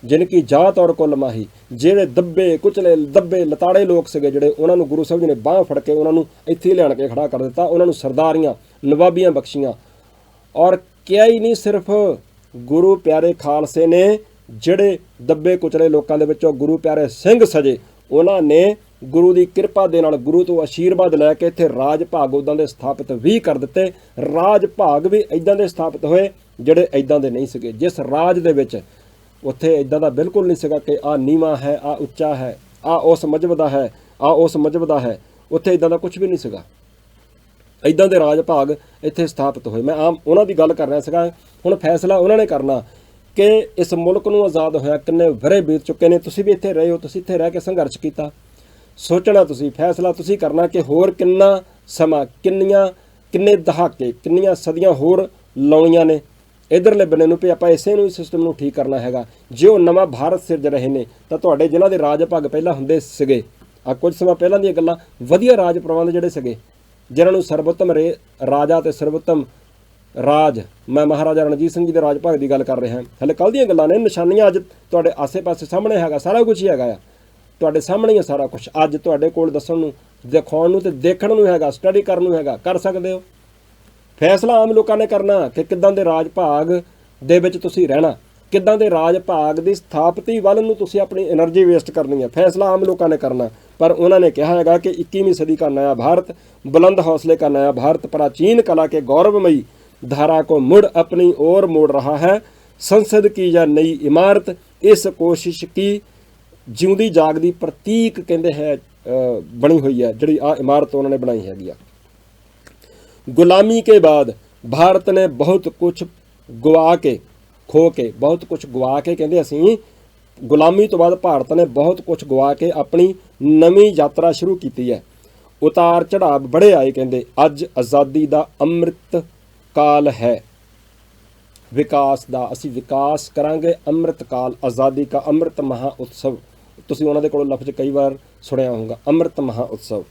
ਜਿਨ ਕੀ ਜਾਤ ਔਰ ਕੁਲ ਮਾਹੀ, ਜਿਹੜੇ ਦੱਬੇ ਕੁਚਲੇ ਦੱਬੇ ਲਤਾੜੇ ਲੋਕ ਸੀਗੇ, ਜਿਹੜੇ ਉਹਨਾਂ ਨੂੰ ਗੁਰੂ ਸਾਹਿਬ ਜੀ ਨੇ ਬਾਂਹ ਫੜ ਕੇ ਉਹਨਾਂ ਨੂੰ ਇੱਥੇ ਲਿਆਣ ਕੇ ਖੜਾ ਕਰ ਦਿੱਤਾ, ਉਹਨਾਂ ਨੂੰ ਸਰਦਾਰੀਆਂ ਨਵਾਬੀਆਂ ਬਖਸ਼ੀਆਂ। ਔਰ ਕਿਹਾ ਹੀ ਨਹੀਂ, ਸਿਰਫ ਗੁਰੂ ਪਿਆਰੇ ਖਾਲਸੇ ਨੇ ਜਿਹੜੇ ਦੱਬੇ ਕੁਚਲੇ ਲੋਕਾਂ ਦੇ ਵਿੱਚੋਂ ਗੁਰੂ ਪਿਆਰੇ ਸਿੰਘ ਸਜੇ, ਉਹਨਾਂ ਨੇ ਗੁਰੂ ਦੀ ਕਿਰਪਾ ਦੇ ਨਾਲ ਗੁਰੂ ਤੋਂ ਆਸ਼ੀਰਵਾਦ ਲੈ ਕੇ ਇੱਥੇ ਰਾਜ ਭਾਗ ਉੱਦਾਂ ਦੇ ਸਥਾਪਿਤ ਵੀ ਕਰ ਦਿੱਤੇ। ਰਾਜ ਭਾਗ ਵੀ ਇੱਦਾਂ ਦੇ ਸਥਾਪਿਤ ਹੋਏ ਜਿਹੜੇ ਇੱਦਾਂ ਦੇ ਨਹੀਂ ਸੀਗੇ। ਜਿਸ ਰਾਜ ਦੇ ਵਿੱਚ ਉੱਥੇ ਇੱਦਾਂ ਦਾ ਬਿਲਕੁਲ ਨਹੀਂ ਸੀਗਾ ਕਿ ਆਹ ਨੀਵਾਂ ਹੈ, ਆਹ ਉੱਚਾ ਹੈ, ਆਹ ਉਸ ਮਜ਼ਹਬ ਦਾ ਹੈ, ਆਹ ਉਸ ਮਜ਼ਹਬ ਦਾ ਹੈ, ਉੱਥੇ ਇੱਦਾਂ ਦਾ ਕੁਝ ਵੀ ਨਹੀਂ ਸੀਗਾ। ਇੱਦਾਂ ਦੇ ਰਾਜ ਭਾਗ ਇੱਥੇ ਸਥਾਪਿਤ ਹੋਏ। ਮੈਂ ਆਮ ਉਹਨਾਂ ਦੀ ਗੱਲ ਕਰ ਰਿਹਾ ਸੀਗਾ। ਹੁਣ ਫੈਸਲਾ ਉਹਨਾਂ ਨੇ ਕਰਨਾ ਕਿ ਇਸ ਮੁਲਕ ਨੂੰ ਆਜ਼ਾਦ ਹੋਇਆ ਕਿੰਨੇ ਵਰੇ ਬੀਤ ਚੁੱਕੇ ਨੇ। ਤੁਸੀਂ ਵੀ ਇੱਥੇ ਰਹੇ ਹੋ, ਤੁਸੀਂ ਇੱਥੇ ਰਹਿ ਕੇ ਸੰਘਰਸ਼ ਕੀਤਾ। ਸੋਚਣਾ ਤੁਸੀਂ, ਫੈਸਲਾ ਤੁਸੀਂ ਕਰਨਾ ਕਿ ਹੋਰ ਕਿੰਨਾ ਸਮਾਂ, ਕਿੰਨੇ ਦਹਾਕੇ, ਕਿੰਨੀਆਂ ਸਦੀਆਂ ਹੋਰ ਲਾਉਣੀਆਂ ਨੇ ਇੱਧਰਲੇ ਬੰਨੇ ਨੂੰ, ਵੀ ਆਪਾਂ ਇਸੇ ਨੂੰ ਸਿਸਟਮ ਨੂੰ ਠੀਕ ਕਰਨਾ ਹੈਗਾ। ਜੇ ਉਹ ਨਵਾਂ ਭਾਰਤ ਸਿਰਜ ਰਹੇ ਨੇ ਤਾਂ ਤੁਹਾਡੇ ਜਿਨ੍ਹਾਂ ਦੇ ਰਾਜ ਭਾਗ ਪਹਿਲਾਂ ਹੁੰਦੇ ਸੀਗੇ, ਆ ਕੁਝ ਸਮਾਂ ਪਹਿਲਾਂ ਦੀਆਂ ਗੱਲਾਂ, ਵਧੀਆ ਰਾਜ ਪ੍ਰਬੰਧ ਜਿਹੜੇ ਸੀਗੇ, ਜਿਨ੍ਹਾਂ ਨੂੰ ਸਰਵੋਤਮ ਰਾਜਾ ਤੇ ਸਰਵੋਤਮ ਰਾਜ, ਮੈਂ ਮਹਾਰਾਜਾ ਰਣਜੀਤ ਸਿੰਘ ਜੀ ਦੇ ਰਾਜ ਭਾਗ ਦੀ ਗੱਲ ਕਰ ਰਿਹਾ। ਹਲੇ ਕੱਲ੍ਹ ਦੀਆਂ ਗੱਲਾਂ ਨੇ, ਨਿਸ਼ਾਨੀਆਂ ਅੱਜ ਤੁਹਾਡੇ ਆਸੇ-ਪਾਸੇ ਸਾਹਮਣੇ ਹੈਗਾ, ਸਾਰਾ ਕੁਝ ਹੀ ਹੈਗਾ ਆ, ਤੁਹਾਡੇ ਸਾਹਮਣੇ ਹੀ ਸਾਰਾ ਕੁਝ ਅੱਜ ਤੁਹਾਡੇ ਕੋਲ ਦੱਸਣ ਨੂੰ, ਦਿਖਾਉਣ ਨੂੰ ਤੇ ਦੇਖਣ ਨੂੰ ਹੈਗਾ, ਸਟੱਡੀ ਕਰਨ ਨੂੰ ਹੈਗਾ, ਕਰ ਸਕਦੇ ਹੋ। ਫੈਸਲਾ ਆਮ ਲੋਕਾਂ ਨੇ ਕਰਨਾ ਕਿ ਕਿੱਦਾਂ ਦੇ ਰਾਜ ਭਾਗ ਦੇ ਵਿੱਚ ਤੁਸੀਂ ਰਹਿਣਾ, ਕਿੱਦਾਂ ਦੇ ਰਾਜ ਭਾਗ ਦੀ ਸਥਾਪਤੀ ਵੱਲ ਨੂੰ ਤੁਸੀਂ ਆਪਣੀ એનર્ਜੀ ਵੇਸਟ ਕਰਨੀ ਹੈ। ਫੈਸਲਾ ਆਮ ਲੋਕਾਂ ਨੇ ਕਰਨਾ, ਪਰ ਉਹਨਾਂ ਨੇ ਕਿਹਾ ਹੈਗਾ ਕਿ 21ਵੀਂ सदी का नया भारत, बुलंद हौसले का नया भारत, प्राचीन कला के गौरवमयी धारा को मुड़ अपनी ओर मोड़ रहा है। संसद की यह नई इमारत इस कोशिश की ਜਿਉਂਦੀ ਜਾਗਦੀ ਪ੍ਰਤੀਕ ਕਹਿੰਦੇ ਹੈ ਬਣੀ ਹੋਈ ਹੈ। ਜਿਹੜੀ ਆ ਇਮਾਰਤ ਉਹਨਾਂ ਨੇ ਬਣਾਈ ਹੈਗੀ ਆ। ਗੁਲਾਮੀ ਕੇ ਬਾਅਦ ਭਾਰਤ ਨੇ ਬਹੁਤ ਕੁਝ ਗਵਾ ਕੇ ਖੋ ਕੇ, ਬਹੁਤ ਕੁਝ ਗਵਾ ਕੇ ਕਹਿੰਦੇ ਅਸੀਂ ਗੁਲਾਮੀ ਤੋਂ ਬਾਅਦ ਭਾਰਤ ਨੇ ਬਹੁਤ ਕੁਝ ਗਵਾ ਕੇ ਆਪਣੀ ਨਵੀਂ ਯਾਤਰਾ ਸ਼ੁਰੂ ਕੀਤੀ ਹੈ। ਉਤਾਰ ਚੜਾਵ ਬੜੇ ਆਏ ਕਹਿੰਦੇ। ਅੱਜ ਆਜ਼ਾਦੀ ਦਾ ਅੰਮ੍ਰਿਤ ਕਾਲ ਹੈ, ਵਿਕਾਸ ਦਾ ਅਸੀਂ ਵਿਕਾਸ ਕਰਾਂਗੇ। ਅੰਮ੍ਰਿਤ ਕਾਲ, ਆਜ਼ਾਦੀ ਦਾ ਅੰਮ੍ਰਿਤ ਮਹਾ ਉਤਸਵ, ਤੁਸੀਂ ਉਹਨਾਂ ਦੇ ਕੋਲੋਂ ਲਫ਼ਜ਼ ਕਈ ਵਾਰ ਸੁਣਿਆ ਹੋਊਗਾ, ਅੰਮ੍ਰਿਤ ਮਹਾ ਉਤਸਵ।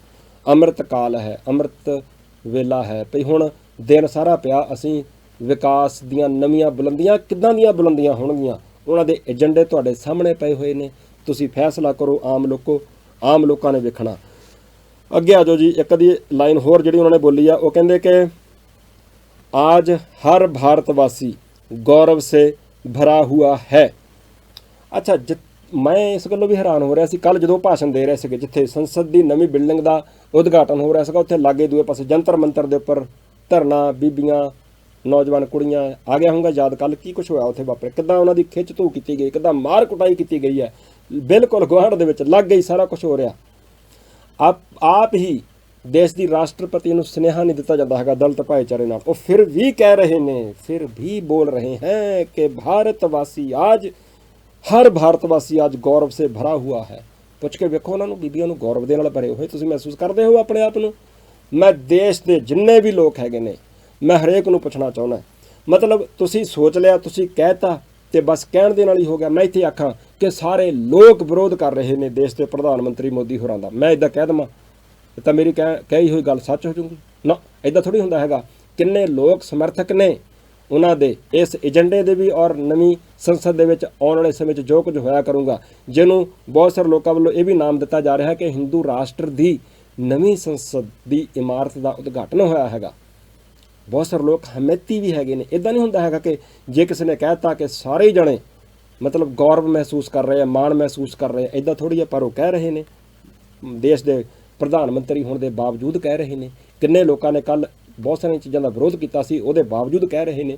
ਅੰਮ੍ਰਿਤ ਕਾਲ ਹੈ, ਅੰਮ੍ਰਿਤ ਵੇਲਾ ਹੈ। ਭਈ ਹੁਣ ਦਿਨ ਸਾਰਾ ਪਿਆ, ਅਸੀਂ ਵਿਕਾਸ ਦੀਆਂ ਨਵੀਆਂ ਬੁਲੰਦੀਆਂ, ਕਿੱਦਾਂ ਦੀਆਂ ਬੁਲੰਦੀਆਂ ਹੋਣਗੀਆਂ, ਉਹਨਾਂ ਦੇ ਏਜੰਡੇ ਤੁਹਾਡੇ ਸਾਹਮਣੇ ਪਏ ਹੋਏ ਨੇ। ਤੁਸੀਂ ਫੈਸਲਾ ਕਰੋ ਆਮ ਲੋਕੋ, ਆਮ ਲੋਕਾਂ ਨੇ ਵੇਖਣਾ। ਅੱਗੇ ਆ ਜਾਓ ਜੀ। ਇੱਕ ਦੀ ਲਾਈਨ ਹੋਰ ਜਿਹੜੀ ਉਹਨਾਂ ਨੇ ਬੋਲੀ ਆ, ਉਹ ਕਹਿੰਦੇ ਕਿ आज हर भारतवासी गौरव से भरा हुआ है। अच्छा, मैं इस गल्लों भी हैरान हो रहा सी, कल जो भाषण दे रहे थे जिथे संसद की नवीं बिल्डिंग का उद्घाटन हो रहा है, उत्थे लागे दूए पासे जंतर मंतर के उपर धरना, बीबियां नौजवान कुड़ियां आ गया होंगे याद कल की कुछ होया उत्थे वापरे, किद्दां उन्हां दी खिच धू की गई, किद्दां मार कुटाई की गई है, बिल्कुल गुआढ़ दे विच लग गई, सारा कुछ हो रहा। आप ही देश की राष्ट्रपति ਨੂੰ ਸੁਨੇਹਾ नहीं दिता जाता है दलित भाईचारे नाल, वो फिर भी कह रहे ने, फिर भी बोल रहे हैं कि भारतवासी आज, हर भारतवासी आज गौरव से भरा हुआ है। ਪੁੱਛ ਕੇ ਵੇਖੋ ਉਹਨਾਂ ਨੂੰ, ਬੀਬੀਆਂ ਨੂੰ ਗੌਰਵ ਦੇ ਨਾਲ ਭਰੇ ਹੋਏ ਤੁਸੀਂ ਮਹਿਸੂਸ ਕਰਦੇ ਹੋ ਆਪਣੇ ਆਪ ਨੂੰ? ਮੈਂ ਦੇਸ਼ ਦੇ ਜਿੰਨੇ ਵੀ ਲੋਕ ਹੈਗੇ ਨੇ ਮੈਂ ਹਰੇਕ ਨੂੰ ਪੁੱਛਣਾ ਚਾਹੁੰਦਾ, ਮਤਲਬ ਤੁਸੀਂ ਸੋਚ ਲਿਆ, ਤੁਸੀਂ ਕਹਿਤਾ ਤੇ ਬਸ ਕਹਿਣ ਦੇ ਨਾਲ ਹੀ ਹੋ ਗਿਆ? ਮੈਂ ਇੱਥੇ ਆਖਾਂ ਕਿ ਸਾਰੇ ਲੋਕ ਵਿਰੋਧ ਕਰ ਰਹੇ ਨੇ ਦੇਸ਼ ਦੇ ਪ੍ਰਧਾਨ ਮੰਤਰੀ ਮੋਦੀ ਹੋਰਾਂ ਦਾ, ਮੈਂ ਇੱਦਾਂ ਕਹਿ ਦੇਵਾਂ ਤਾਂ ਮੇਰੀ ਕਹੀ ਹੋਈ ਗੱਲ ਸੱਚ ਹੋ ਜੂਗੀ? ਨਾ, ਇੱਦਾਂ ਥੋੜ੍ਹੀ ਹੁੰਦਾ ਹੈਗਾ। ਕਿੰਨੇ ਲੋਕ ਸਮਰਥਕ ਨੇ ਉਹਨਾਂ ਦੇ ਇਸ ਏਜੰਡੇ ਦੇ ਵੀ, ਔਰ ਨਵੀਂ ਸੰਸਦ ਦੇ ਵਿੱਚ ਆਉਣ ਵਾਲੇ ਸਮੇਂ 'ਚ ਜੋ ਕੁਝ ਹੋਇਆ ਕਰੂੰਗਾ, ਜਿਹਨੂੰ ਬਹੁਤ ਸਾਰੇ ਲੋਕਾਂ ਵੱਲੋਂ ਇਹ ਵੀ ਨਾਮ ਦਿੱਤਾ ਜਾ ਰਿਹਾ ਕਿ ਹਿੰਦੂ ਰਾਸ਼ਟਰ ਦੀ ਨਵੀਂ ਸੰਸਦ ਦੀ ਇਮਾਰਤ ਦਾ ਉਦਘਾਟਨ ਹੋਇਆ ਹੈਗਾ। ਬਹੁਤ ਸਾਰੇ ਲੋਕ ਹਮੇਤੀ ਵੀ ਹੈਗੇ ਨੇ। ਇੱਦਾਂ ਨਹੀਂ ਹੁੰਦਾ ਹੈਗਾ ਕਿ ਜੇ ਕਿਸੇ ਨੇ ਕਹਿਤਾ ਕਿ ਸਾਰੇ ਜਣੇ ਮਤਲਬ ਗੌਰਵ ਮਹਿਸੂਸ ਕਰ ਰਹੇ ਆ, ਮਾਣ ਮਹਿਸੂਸ ਕਰ ਰਹੇ ਆ, ਇੱਦਾਂ ਥੋੜ੍ਹੀ ਆ। ਪਰ ਉਹ ਕਹਿ ਰਹੇ ਨੇ, ਦੇਸ਼ ਦੇ ਪ੍ਰਧਾਨ ਮੰਤਰੀ ਹੋਣ ਦੇ ਬਾਵਜੂਦ ਕਹਿ ਰਹੇ ਨੇ। ਕਿੰਨੇ ਲੋਕਾਂ ਨੇ ਕੱਲ੍ਹ ਬਹੁਤ ਸਾਰੀਆਂ ਚੀਜ਼ਾਂ ਦਾ ਵਿਰੋਧ ਕੀਤਾ ਸੀ, ਉਹਦੇ ਬਾਵਜੂਦ ਕਹਿ ਰਹੇ ਨੇ।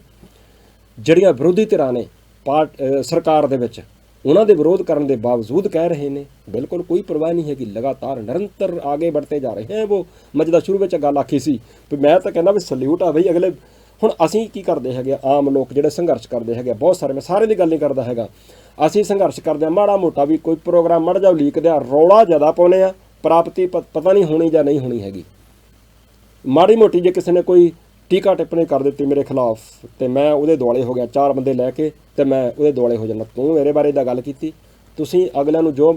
ਜਿਹੜੀਆਂ ਵਿਰੋਧੀ ਧਿਰਾਂ ਨੇ ਸਰਕਾਰ ਦੇ ਵਿੱਚ, ਉਹਨਾਂ ਦੇ ਵਿਰੋਧ ਕਰਨ ਦੇ ਬਾਵਜੂਦ ਕਹਿ ਰਹੇ ਨੇ। ਬਿਲਕੁਲ ਕੋਈ ਪਰਵਾਹ ਨਹੀਂ ਹੈਗੀ, ਲਗਾਤਾਰ ਨਿਰੰਤਰ ਆਗੇ बढ़ते ਜਾ ਰਹੇ ਹੈ। ਉਹ ਮੈਂ ਜਦੋਂ ਸ਼ੁਰੂ ਵਿੱਚ ਗੱਲ ਆਖੀ ਸੀ ਵੀ ਮੈਂ ਤਾਂ ਕਹਿੰਦਾ ਵੀ ਸਲੂਟ ਆ ਬਈ ਅਗਲੇ। ਹੁਣ ਅਸੀਂ ਕੀ ਕਰਦੇ ਹੈਗੇ, ਆਮ ਲੋਕ ਜਿਹੜੇ ਸੰਘਰਸ਼ ਕਰਦੇ ਹੈਗੇ ਬਹੁਤ ਸਾਰੇ, ਮੈਂ ਸਾਰੇ ਦੀ ਗੱਲ ਨਹੀਂ ਕਰਦਾ ਹੈਗਾ, ਅਸੀਂ ਸੰਘਰਸ਼ ਕਰਦੇ ਹਾਂ। ਮਾੜਾ ਮੋਟਾ ਵੀ ਕੋਈ ਪ੍ਰੋਗਰਾਮ ਮੜ ਜਾਓ ਲੀਕ ਦਿਆ, ਰੌਲਾ ਜ਼ਿਆਦਾ ਪਾਉਂਦੇ ਆ, ਪ੍ਰਾਪਤੀ ਪਤਾ ਨਹੀਂ ਹੋਣੀ ਜਾਂ ਨਹੀਂ ਹੋਣੀ ਹੈਗੀ। ਮਾੜੀ ਮੋਟੀ ਜੇ ਕਿਸੇ ਨੇ ਕੋਈ ਟੀਕਾ ਟਿੱਪਣੀ ਕਰ ਦਿੱਤੀ ਮੇਰੇ ਖਿਲਾਫ ਤੇ ਮੈਂ ਉਹਦੇ ਦੁਆਲੇ ਹੋ ਗਿਆ, 4 ਬੰਦੇ ਲੈ ਕੇ ਤੇ ਮੈਂ ਉਹਦੇ ਦੁਆਲੇ ਹੋ ਜਾਂਦਾ। ਤੂੰ ਮੇਰੇ ਬਾਰੇ ਦਾ ਗੱਲ ਕੀਤੀ, ਤੁਸੀਂ ਅਗਲਿਆਂ ਨੂੰ ਜੋ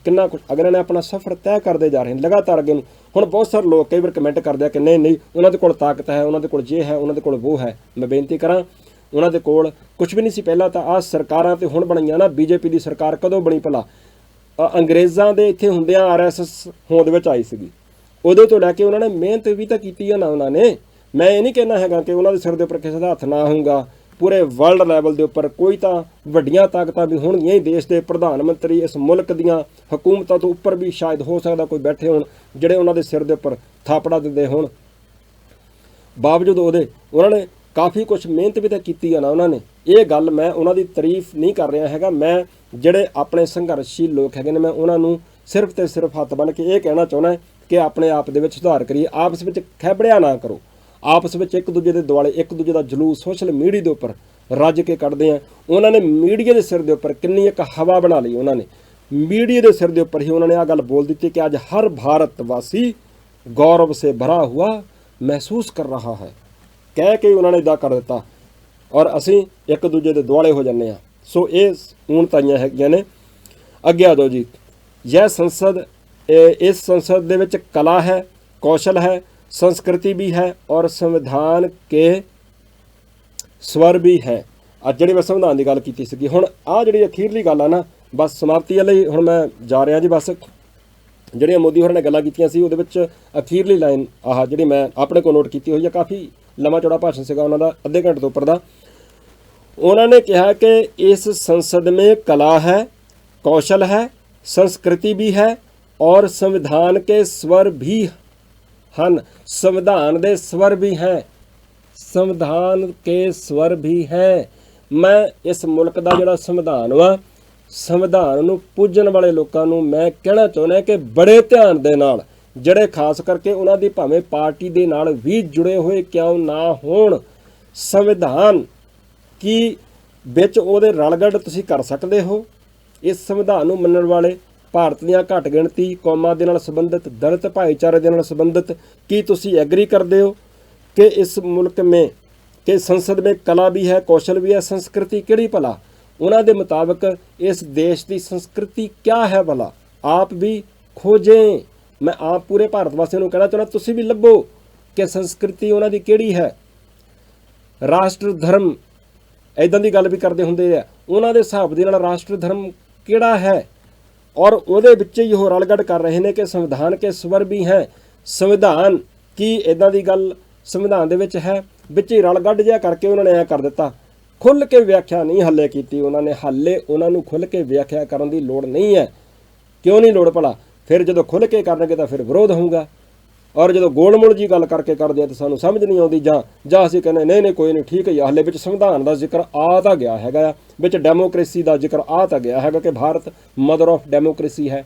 ਕਿੰਨਾ ਕੁਛ ਅਗਲਿਆਂ ਨੇ ਆਪਣਾ ਸਫ਼ਰ ਤੈਅ ਕਰਦੇ ਜਾ ਰਹੇ ਨੇ ਲਗਾਤਾਰ ਅੱਗੇ ਨੂੰ। ਹੁਣ ਬਹੁਤ ਸਾਰੇ ਲੋਕ ਕਈ ਵਾਰ ਕਮੈਂਟ ਕਰਦੇ ਆ ਕਿ ਨਹੀਂ ਉਹਨਾਂ ਦੇ ਕੋਲ ਤਾਕਤ ਹੈ, ਉਹਨਾਂ ਦੇ ਕੋਲ ਜੇ ਹੈ, ਉਹਨਾਂ ਦੇ ਕੋਲ ਉਹ ਹੈ। ਮੈਂ ਬੇਨਤੀ ਕਰਾਂ, ਉਹਨਾਂ ਦੇ ਕੋਲ ਕੁਝ ਵੀ ਨਹੀਂ ਸੀ ਪਹਿਲਾਂ ਤਾਂ। ਆਹ ਸਰਕਾਰਾਂ ਤੇ ਹੁਣ ਬਣੀਆਂ ਨਾ, ਬੀਜੇਪੀ ਦੀ ਸਰਕਾਰ ਕਦੋਂ ਬਣੀ ਭਲਾ? ਅੰਗਰੇਜ਼ਾਂ ਦੇ ਇੱਥੇ ਹੁੰਦਿਆਂ RSS ਹੋਂਦ ਵਿੱਚ ਆਈ ਸੀਗੀ, ਉਦੋਂ ਤੋਂ ਲੈ ਕੇ ਉਹਨਾਂ ਨੇ ਮਿਹਨਤ ਵੀ ਤਾਂ ਕੀਤੀ ਆ ਨਾ ਉਹਨਾਂ ਨੇ। ਮੈਂ ਇਹ ਨਹੀਂ ਕਹਿਣਾ ਹੈਗਾ ਕਿ ਉਹਨਾਂ ਦੇ ਸਿਰ ਦੇ ਉੱਪਰ ਕਿਸੇ ਦਾ ਹੱਥ ਨਾ ਹੋਊਗਾ। ਪੂਰੇ ਵਰਲਡ ਲੈਵਲ ਦੇ ਉੱਪਰ ਕੋਈ ਤਾਂ ਵੱਡੀਆਂ ਤਾਕਤਾਂ ਵੀ ਹੋਣਗੀਆਂ ਹੀ। ਦੇਸ਼ ਦੇ ਪ੍ਰਧਾਨ ਮੰਤਰੀ ਇਸ ਮੁਲਕ ਦੀਆਂ ਹਕੂਮਤਾਂ ਤੋਂ ਉੱਪਰ ਵੀ ਸ਼ਾਇਦ ਹੋ ਸਕਦਾ ਕੋਈ ਬੈਠੇ ਹੋਣ ਜਿਹੜੇ ਉਹਨਾਂ ਦੇ ਸਿਰ ਦੇ ਉੱਪਰ ਥਾਪੜਾ ਦਿੰਦੇ ਹੋਣ। ਬਾਵਜੂਦ ਉਹਦੇ ਉਹਨਾਂ ਨੇ ਕਾਫੀ ਕੁਛ ਮਿਹਨਤ ਵੀ ਤਾਂ ਕੀਤੀ ਆ ਨਾ ਉਹਨਾਂ ਨੇ। ਇਹ ਗੱਲ ਮੈਂ ਉਹਨਾਂ ਦੀ ਤਾਰੀਫ ਨਹੀਂ ਕਰ ਰਿਹਾ ਹੈਗਾ। ਮੈਂ ਜਿਹੜੇ ਆਪਣੇ ਸੰਘਰਸ਼ੀਲ ਲੋਕ ਹੈਗੇ ਨੇ ਮੈਂ ਉਹਨਾਂ ਨੂੰ ਸਿਰਫ ਤੇ ਸਿਰਫ ਹੱਥ ਬੰਨ੍ਹ ਕੇ ਇਹ ਕਹਿਣਾ ਚਾਹੁੰਦਾ ਕਿ ਆਪਣੇ ਆਪ ਦੇ ਵਿੱਚ ਸੁਧਾਰ ਕਰੀਏ, ਆਪਸ ਵਿੱਚ ਖੈਬੜਿਆ ਨਾ ਕਰੋ। ਆਪਸ ਵਿੱਚ ਇੱਕ ਦੂਜੇ ਦੇ ਦੁਆਲੇ ਇੱਕ ਦੂਜੇ ਦਾ ਜਲੂਸ ਸੋਸ਼ਲ ਮੀਡੀਆ ਦੇ ਉੱਪਰ ਰੱਜ ਕੇ ਕੱਢਦੇ ਆ। ਉਹਨਾਂ ਨੇ ਮੀਡੀਆ ਦੇ ਸਿਰ ਦੇ ਉੱਪਰ ਕਿੰਨੀ ਇੱਕ ਹਵਾ ਬਣਾ ਲਈ। ਉਹਨਾਂ ਨੇ ਮੀਡੀਆ ਦੇ ਸਿਰ ਦੇ ਉੱਪਰ ਹੀ ਉਹਨਾਂ ਨੇ ਆਹ ਗੱਲ ਬੋਲ ਦਿੱਤੀ ਕਿ ਅੱਜ ਹਰ ਭਾਰਤਵਾਸੀ ਗੌਰਵ ਸੇ ਭਰਾ ਹੁਆ ਮਹਿਸੂਸ ਕਰ ਰਹਾ ਹੈ, ਕਹਿ ਕੇ ਉਹਨਾਂ ਨੇ ਇੱਦਾਂ ਕਰ ਦਿੱਤਾ ਔਰ ਅਸੀਂ ਇੱਕ ਦੂਜੇ ਦੇ ਦੁਆਲੇ ਹੋ ਜਾਂਦੇ ਹਾਂ। ਸੋ ਇਹ ਊਣਤਾਈਆਂ ਹੈਗੀਆਂ ਨੇ। ਅੱਗੇ ਆ ਜਾਓ ਜੀ। यह संसद, इस संसद ਦੇ ਵਿੱਚ ਕਲਾ ਹੈ, ਕੌਸ਼ਲ ਹੈ, ਸੰਸਕ੍ਰਿਤੀ ਵੀ ਹੈ ਔਰ ਸੰਵਿਧਾਨ ਕੇ ਸਵਰ ਵੀ ਹੈ। ਅੱਜ ਜਿਹੜੀ ਮੈਂ ਸੰਵਿਧਾਨ ਦੀ ਗੱਲ ਕੀਤੀ ਸੀਗੀ, ਹੁਣ ਆਹ ਜਿਹੜੀ ਅਖੀਰਲੀ ਗੱਲ ਆ ਨਾ, ਬਸ ਸਮਾਪਤੀ ਵਾਲੀ ਹੁਣ ਮੈਂ ਜਾ ਰਿਹਾ ਜੀ। ਬਸ ਜਿਹੜੀਆਂ ਮੋਦੀ ਹੋਰਾਂ ਨੇ ਗੱਲਾਂ ਕੀਤੀਆਂ ਸੀ ਉਹਦੇ ਵਿੱਚ ਅਖੀਰਲੀ ਲਾਈਨ ਆਹ ਜਿਹੜੀ ਮੈਂ ਆਪਣੇ ਕੋਲ ਨੋਟ ਕੀਤੀ ਹੋਈ ਹੈ, ਕਾਫੀ ਲੰਮਾ ਚੌੜਾ ਭਾਸ਼ਣ ਸੀਗਾ ਉਹਨਾਂ ਦਾ, ਅੱਧੇ ਘੰਟੇ ਤੋਂ ਉੱਪਰ ਦਾ। ਉਹਨਾਂ ਨੇ ਕਿਹਾ ਕਿ ਇਸ ਸੰਸਦ में कला है, कौशल है, संस्कृति भी है और संविधान के स्वर भी ਹਨ। ਸੰਵਿਧਾਨ ਦੇ ਸਵਰ ਵੀ ਹੈ, ਸੰਵਿਧਾਨ ਕੇ ਸਵਰ ਵੀ ਹੈ। ਮੈਂ ਇਸ ਮੁਲਕ ਦਾ ਜਿਹੜਾ ਸੰਵਿਧਾਨ ਵਾ, ਸੰਵਿਧਾਨ ਨੂੰ ਪੂਜਣ ਵਾਲੇ ਲੋਕਾਂ ਨੂੰ ਮੈਂ ਕਹਿਣਾ ਚਾਹੁੰਦਾ ਕਿ ਬੜੇ ਧਿਆਨ ਦੇ ਨਾਲ, ਜਿਹੜੇ ਖਾਸ ਕਰਕੇ ਉਹਨਾਂ ਦੀ ਭਾਵੇਂ ਪਾਰਟੀ ਦੇ ਨਾਲ ਵੀ ਜੁੜੇ ਹੋਏ ਕਿਉਂ ਨਾ ਹੋਣ, ਸੰਵਿਧਾਨ ਕੀ ਵਿੱਚ ਉਹਦੇ ਰਲਗੜ ਤੁਸੀਂ ਕਰ ਸਕਦੇ ਹੋ। ਇਸ ਸੰਵਿਧਾਨ ਨੂੰ ਮੰਨਣ ਵਾਲੇ ਭਾਰਤ ਦੀਆਂ ਘੱਟ ਗਿਣਤੀ ਕੌਮਾਂ ਦੇ ਨਾਲ ਸੰਬੰਧਿਤ, ਦਲਿਤ ਭਾਈਚਾਰੇ ਦੇ ਨਾਲ ਸੰਬੰਧਿਤ, ਕੀ ਤੁਸੀਂ ਐਗਰੀ ਕਰਦੇ ਹੋ ਕਿ ਇਸ ਮੁਲਕ ਮੇਂ ਕਿ ਸੰਸਦ में कला भी है, कौशल भी है, संस्कृति ਕਿਹੜੀ ਭਲਾ? ਉਹਨਾਂ ਦੇ ਮੁਤਾਬਕ ਇਸ ਦੇਸ਼ ਦੀ ਸੰਸਕ੍ਰਿਤੀ ਕਿਆ ਹੈ ਭਲਾ? ਆਪ ਵੀ ਖੋਜੇਂ। ਮੈਂ ਆਪ ਪੂਰੇ ਭਾਰਤ ਵਾਸੀਆਂ ਨੂੰ ਕਹਿਣਾ ਚਾਹੁੰਦਾ, ਤੁਸੀਂ ਵੀ ਲੱਭੋ ਕਿ ਸੰਸਕ੍ਰਿਤੀ ਉਹਨਾਂ ਦੀ ਕਿਹੜੀ ਹੈ। ਰਾਸ਼ਟਰ ਧਰਮ ਇੱਦਾਂ ਦੀ ਗੱਲ ਵੀ ਕਰਦੇ ਹੁੰਦੇ ਆ, ਉਹਨਾਂ ਦੇ ਹਿਸਾਬ ਦੇ ਨਾਲ ਰਾਸ਼ਟਰ ਧਰਮ ਕਿਹੜਾ ਹੈ ਔਰ ਉਹਦੇ ਵਿੱਚ ਹੀ ਉਹ ਰਲਗੜ ਕਰ ਰਹੇ ਨੇ ਕਿ ਸੰਵਿਧਾਨ ਕੇ ਸਵਰ ਵੀ ਹੈ। ਸੰਵਿਧਾਨ ਕੀ ਇੱਦਾਂ ਦੀ ਗੱਲ ਸੰਵਿਧਾਨ ਦੇ ਵਿੱਚ ਹੈ? ਵਿੱਚ ਹੀ ਰਲਗੜ ਜਿਹਾ ਕਰਕੇ ਉਹਨਾਂ ਨੇ ਐਂ ਕਰ ਦਿੱਤਾ। ਖੁੱਲ੍ਹ ਕੇ ਵਿਆਖਿਆ ਨਹੀਂ ਹੱਲੇ ਕੀਤੀ ਉਹਨਾਂ ਨੇ। ਹਾਲੇ ਉਹਨਾਂ ਨੂੰ ਖੁੱਲ੍ਹ ਕੇ ਵਿਆਖਿਆ ਕਰਨ ਦੀ ਲੋੜ ਨਹੀਂ ਹੈ। ਕਿਉਂ ਨਹੀਂ ਲੋੜ ਭਲਾ? ਫਿਰ ਜਦੋਂ ਖੁੱਲ੍ਹ ਕੇ ਕਰਨਗੇ ਤਾਂ ਫਿਰ ਵਿਰੋਧ ਹੋਊਗਾ ਔਰ ਜਦੋਂ ਗੋਲਮੋਲ ਜੀ ਗੱਲ ਕਰਕੇ ਕਰਦੇ ਆ ਤਾਂ ਸਾਨੂੰ ਸਮਝ ਨਹੀਂ ਆਉਂਦੀ, ਜਾਂ ਅਸੀਂ ਕਹਿੰਦੇ ਨਹੀਂ ਕੋਈ ਨਹੀਂ ਠੀਕ ਹੈ। ਹਾਲੇ ਵਿੱਚ ਸੰਵਿਧਾਨ ਦਾ ਜ਼ਿਕਰ ਆ ਤਾਂ ਗਿਆ ਹੈਗਾ ਆ, ਵਿੱਚ ਡੈਮੋਕ੍ਰੇਸੀ ਦਾ ਜ਼ਿਕਰ ਆ ਤਾਂ ਗਿਆ ਹੈਗਾ ਕਿ ਭਾਰਤ ਮਦਰ ਆਫ ਡੈਮੋਕ੍ਰੇਸੀ ਹੈ।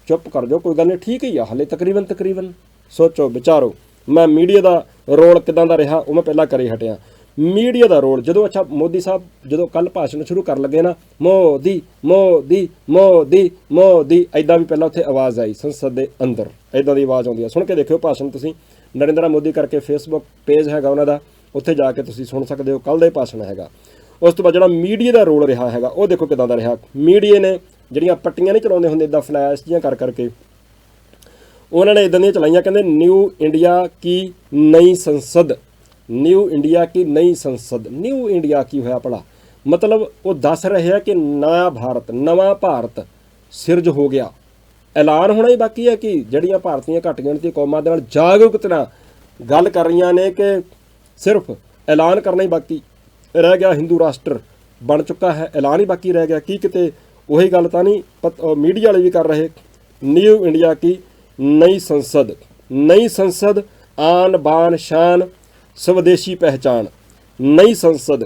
ਚੁੱਪ ਕਰ ਜਾਓ, ਕੋਈ ਗੱਲ ਨਹੀਂ, ਠੀਕ ਹੀ ਆ ਹਾਲੇ ਤਕਰੀਬਨ। ਸੋਚੋ ਵਿਚਾਰੋ। ਮੈਂ ਮੀਡੀਆ ਦਾ ਰੋਲ ਕਿੱਦਾਂ ਦਾ ਰਿਹਾ ਉਹ ਮੈਂ ਪਹਿਲਾਂ ਕਰੀ ਹਟਿਆ। ਮੀਡੀਆ ਦਾ ਰੋਲ ਜਦੋਂ ਅੱਛਾ ਮੋਦੀ ਸਾਹਿਬ ਜਦੋਂ ਕੱਲ ਭਾਸ਼ਣ ਸ਼ੁਰੂ ਕਰਨ ਲੱਗੇ ਨਾ, ਮੋਦੀ ਮੋਦੀ ਮੋਦੀ ਮੋਦੀ ਐਦਾਂ ਵੀ ਪਹਿਲਾਂ ਉੱਥੇ ਆਵਾਜ਼ ਆਈ ਸੰਸਦ ਦੇ ਅੰਦਰ, ਐਦਾਂ ਦੀ ਆਵਾਜ਼ ਆਉਂਦੀ ਹੈ। ਸੁਣ ਕੇ ਦੇਖਿਓ ਭਾਸ਼ਣ ਤੁਸੀਂ, ਨਰਿੰਦਰ ਮੋਦੀ ਕਰਕੇ ਫੇਸਬੁੱਕ ਪੇਜ ਹੈਗਾ ਉਹਨਾਂ ਦਾ, ਉੱਥੇ ਜਾ ਕੇ ਤੁਸੀਂ ਸੁਣ ਸਕਦੇ ਹੋ, ਕੱਲ ਦਾ ਹੀ ਭਾਸ਼ਣ ਹੈਗਾ। ਉਸ ਤੋਂ ਬਾਅਦ ਜਿਹੜਾ ਮੀਡੀਆ ਦਾ ਰੋਲ ਰਿਹਾ ਹੈਗਾ ਉਹ ਦੇਖੋ ਕਿੱਦਾਂ ਦਾ ਰਿਹਾ। ਮੀਡੀਆ ਨੇ ਜਿਹੜੀਆਂ ਪੱਟੀਆਂ ਨਹੀਂ ਚਲਾਉਂਦੇ ਹੁੰਦੇ ਇੱਦਾਂ ਫਲੈਸ਼ ਜਿਹੀਆਂ ਕਰ ਕਰਕੇ, ਉਹਨਾਂ ਨੇ ਇੱਦਾਂ ਦੀਆਂ ਚਲਾਈਆਂ, ਕਹਿੰਦੇ ਨਿਊ ਇੰਡੀਆ ਕੀ ਨਈ ਸੰਸਦ, ਨਿਊ ਇੰਡੀਆ ਕੀ ਨਈ ਸੰਸਦ। ਨਿਊ ਇੰਡੀਆ ਕੀ ਹੋਇਆ ਭਲਾ? ਮਤਲਬ ਉਹ ਦੱਸ ਰਹੇ ਆ ਕਿ ਨਵਾਂ ਭਾਰਤ ਸਿਰਜ ਹੋ ਗਿਆ। ਐਲਾਨ ਹੋਣਾ ਹੀ ਬਾਕੀ ਹੈ ਕਿ ਜਿਹੜੀਆਂ ਭਾਰਤੀਆਂ ਘੱਟ ਗਿਣਤੀ ਕੌਮਾਂ ਦੇ ਨਾਲ ਜਾਗਰੂਕਤਾ ਨਾਲ ਗੱਲ ਕਰ ਰਹੀਆਂ ਨੇ ਕਿ ਸਿਰਫ ਐਲਾਨ ਕਰਨਾ ਹੀ ਬਾਕੀ ਰਹਿ ਗਿਆ। ਹਿੰਦੂ ਰਾਸ਼ਟਰ ਬਣ ਚੁੱਕਾ ਹੈ, ਐਲਾਨ ਹੀ ਬਾਕੀ ਰਹਿ ਗਿਆ। ਕੀ ਕਿਤੇ ਉਹੀ ਗੱਲ ਤਾਂ ਨਹੀਂ ਮੀਡੀਆ ਵਾਲੇ ਵੀ ਕਰ ਰਹੇ? ਨਿਊ ਇੰਡੀਆ ਕੀ नई संसद आन बान शान स्वदेशी पहचान, नई संसद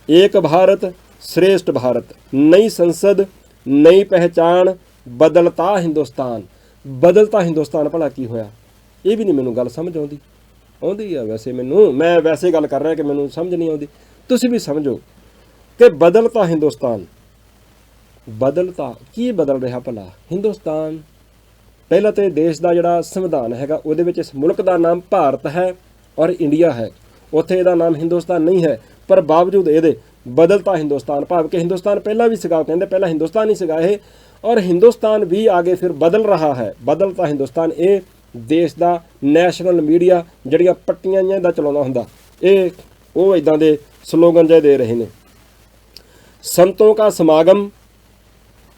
एक भारत श्रेष्ठ भारत, नई संसद नई पहचान बदलता हिंदुस्तान। बदलता हिंदुस्तान भला की होया? ये भी नहीं मैनू गल समझ आउंदी है। वैसे मैनू, मैं वैसे गल कर रहा कि मैनू समझ नहीं आउंदी, तुसीं भी समझो कि बदलता हिंदुस्तान, बदलता की बदल रहा भला हिंदुस्तान? ਪਹਿਲਾਂ ਤਾਂ ਦੇਸ਼ ਦਾ ਜਿਹੜਾ ਸੰਵਿਧਾਨ ਹੈਗਾ ਉਹਦੇ ਵਿੱਚ ਇਸ ਮੁਲਕ ਦਾ ਨਾਮ ਭਾਰਤ ਹੈ ਔਰ ਇੰਡੀਆ ਹੈ, ਉੱਥੇ ਇਹਦਾ ਨਾਮ ਹਿੰਦੁਸਤਾਨ ਨਹੀਂ ਹੈ। ਪਰ ਬਾਵਜੂਦ ਇਹਦੇ ਬਦਲਤਾ ਹਿੰਦੁਸਤਾਨ, ਭਾਵ ਕਿ ਹਿੰਦੁਸਤਾਨ ਪਹਿਲਾਂ ਵੀ ਸੀਗਾ, ਕਹਿੰਦੇ ਪਹਿਲਾਂ ਹਿੰਦੁਸਤਾਨ ਹੀ ਸੀਗਾ ਇਹ, ਔਰ ਹਿੰਦੁਸਤਾਨ ਵੀ ਆਗੇ ਫਿਰ ਬਦਲ ਰਹਾ ਹੈ। ਬਦਲਤਾ ਹਿੰਦੁਸਤਾਨ ਇਹ ਦੇਸ਼ ਦਾ ਨੈਸ਼ਨਲ ਮੀਡੀਆ ਜਿਹੜੀਆਂ ਪੱਟੀਆਂ ਜਿਹੀਆਂ ਦਾ ਚਲਾਉਂਦਾ ਹੁੰਦਾ, ਇਹ ਉਹ ਇੱਦਾਂ ਦੇ ਸਲੋਗਨ ਜਿਹੇ ਦੇ ਰਹੇ ਨੇ। ਸੰਤੋਂ ਕਾ ਸਮਾਗਮ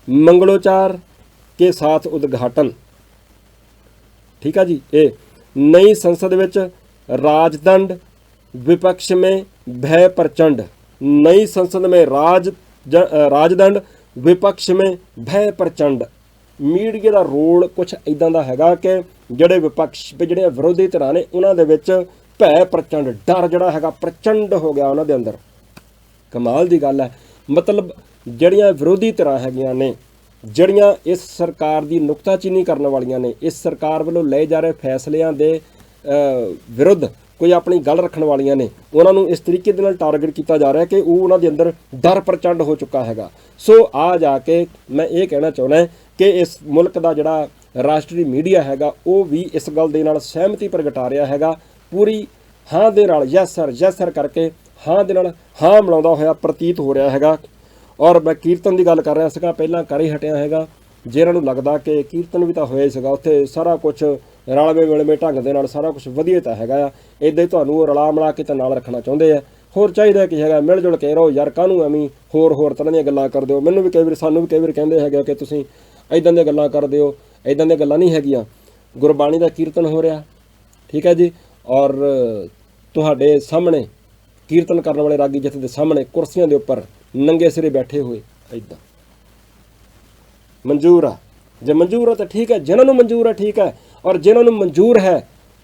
ਮੰਗਲੋਚਾਰ के साथ उद्घाटन, ठीक है जी। ये नई संसद विच राजदंड विपक्ष में भय प्रचंड, नई संसद में राजदंड विपक्ष में भय प्रचंड। मीडिया का रोल कुछ इदां दा हैगा कि जिहड़े विपक्ष जिहड़े विरोधी धिरां ने उन्हां दे विच भय प्रचंड, डर जिहड़ा हैगा प्रचंड हो गया उन्हां दे अंदर। कमाल दी गल है, मतलब जिहड़ियां विरोधी धिरां हैगियां ने, ਜਿਹੜੀਆਂ ਇਸ ਸਰਕਾਰ ਦੀ ਨੁਕਤਾਚੀਨੀ ਕਰਨ ਵਾਲੀਆਂ ਨੇ, ਇਸ ਸਰਕਾਰ ਵੱਲੋਂ ਲਏ ਜਾ ਰਹੇ ਫੈਸਲਿਆਂ ਦੇ ਵਿਰੁੱਧ ਕੋਈ ਆਪਣੀ ਗੱਲ ਰੱਖਣ ਵਾਲੀਆਂ ਨੇ, ਉਹਨਾਂ ਨੂੰ ਇਸ ਤਰੀਕੇ ਦੇ ਨਾਲ ਟਾਰਗੇਟ ਕੀਤਾ ਜਾ ਰਿਹਾ ਕਿ ਉਹ ਉਹਨਾਂ ਦੇ ਅੰਦਰ ਡਰ ਪ੍ਰਚੰਡ ਹੋ ਚੁੱਕਾ ਹੈਗਾ। ਸੋ ਆ ਜਾ ਕੇ ਮੈਂ ਇਹ ਕਹਿਣਾ ਚਾਹੁੰਦਾ ਕਿ ਇਸ ਮੁਲਕ ਦਾ ਜਿਹੜਾ ਰਾਸ਼ਟਰੀ ਮੀਡੀਆ ਹੈਗਾ ਉਹ ਵੀ ਇਸ ਗੱਲ ਦੇ ਨਾਲ ਸਹਿਮਤੀ ਪ੍ਰਗਟਾ ਰਿਹਾ ਹੈਗਾ, ਪੂਰੀ ਹਾਂ ਦੇ ਨਾਲ ਯੈਸ ਸਰ ਕਰਕੇ ਹਾਂ ਦੇ ਨਾਲ ਹਾਂ ਮਿਲਾਉਂਦਾ ਹੋਇਆ ਪ੍ਰਤੀਤ ਹੋ ਰਿਹਾ ਹੈਗਾ। ਔਰ ਮੈਂ ਕੀਰਤਨ ਦੀ ਗੱਲ ਕਰ ਰਿਹਾ ਸੀਗਾ, ਪਹਿਲਾਂ ਕਰ ਹੀ ਹਟਿਆ ਹੈਗਾ। ਜਿਹਨਾਂ ਨੂੰ ਲੱਗਦਾ ਕਿ ਕੀਰਤਨ ਵੀ ਤਾਂ ਹੋਇਆ ਹੀ ਸੀਗਾ, ਉੱਥੇ ਸਾਰਾ ਕੁਝ ਰਲਵੇਂ ਮਿਲਵੇਂ ਢੰਗ ਦੇ ਨਾਲ ਸਾਰਾ ਕੁਝ ਵਧੀਆ ਤਾਂ ਹੈਗਾ ਆ, ਇੱਦਾਂ ਹੀ ਤੁਹਾਨੂੰ ਉਹ ਰਲਾ ਮਿਲਾ ਕੇ ਤਾਂ ਨਾਲ ਰੱਖਣਾ ਚਾਹੁੰਦੇ ਆ। ਹੋਰ ਚਾਹੀਦਾ ਕੀ ਹੈਗਾ, ਮਿਲ ਜੁਲ ਕੇ ਰਹੋ ਯਾਰ, ਕਾਹਨੂੰ ਐਵੇਂ ਹੋਰ ਤਰ੍ਹਾਂ ਦੀਆਂ ਗੱਲਾਂ ਕਰਦੇ ਹੋ। ਮੈਨੂੰ ਵੀ ਕਈ ਵਾਰ, ਸਾਨੂੰ ਵੀ ਕਈ ਵਾਰ ਕਹਿੰਦੇ ਹੈਗੇ ਕਿ ਤੁਸੀਂ ਇੱਦਾਂ ਦੀਆਂ ਗੱਲਾਂ ਕਰਦੇ ਹੋ, ਇੱਦਾਂ ਦੀਆਂ ਗੱਲਾਂ ਨਹੀਂ ਹੈਗੀਆਂ। ਗੁਰਬਾਣੀ ਦਾ ਕੀਰਤਨ ਹੋ ਰਿਹਾ, ਠੀਕ ਹੈ ਜੀ, ਔਰ ਤੁਹਾਡੇ ਸਾਹਮਣੇ ਕੀਰਤਨ ਕਰਨ ਵਾਲੇ ਰਾਗੀ ਜਥੇ ਦੇ ਸਾਹਮਣੇ ਕੁਰਸੀਆਂ ਦੇ ਉੱਪਰ नंगे सिरे बैठे हुए इदा मंजूर आ। जे मंजूर है तो ठीक है, जिन्होंने मंजूर है ठीक है, और जिन्होंने मंजूर है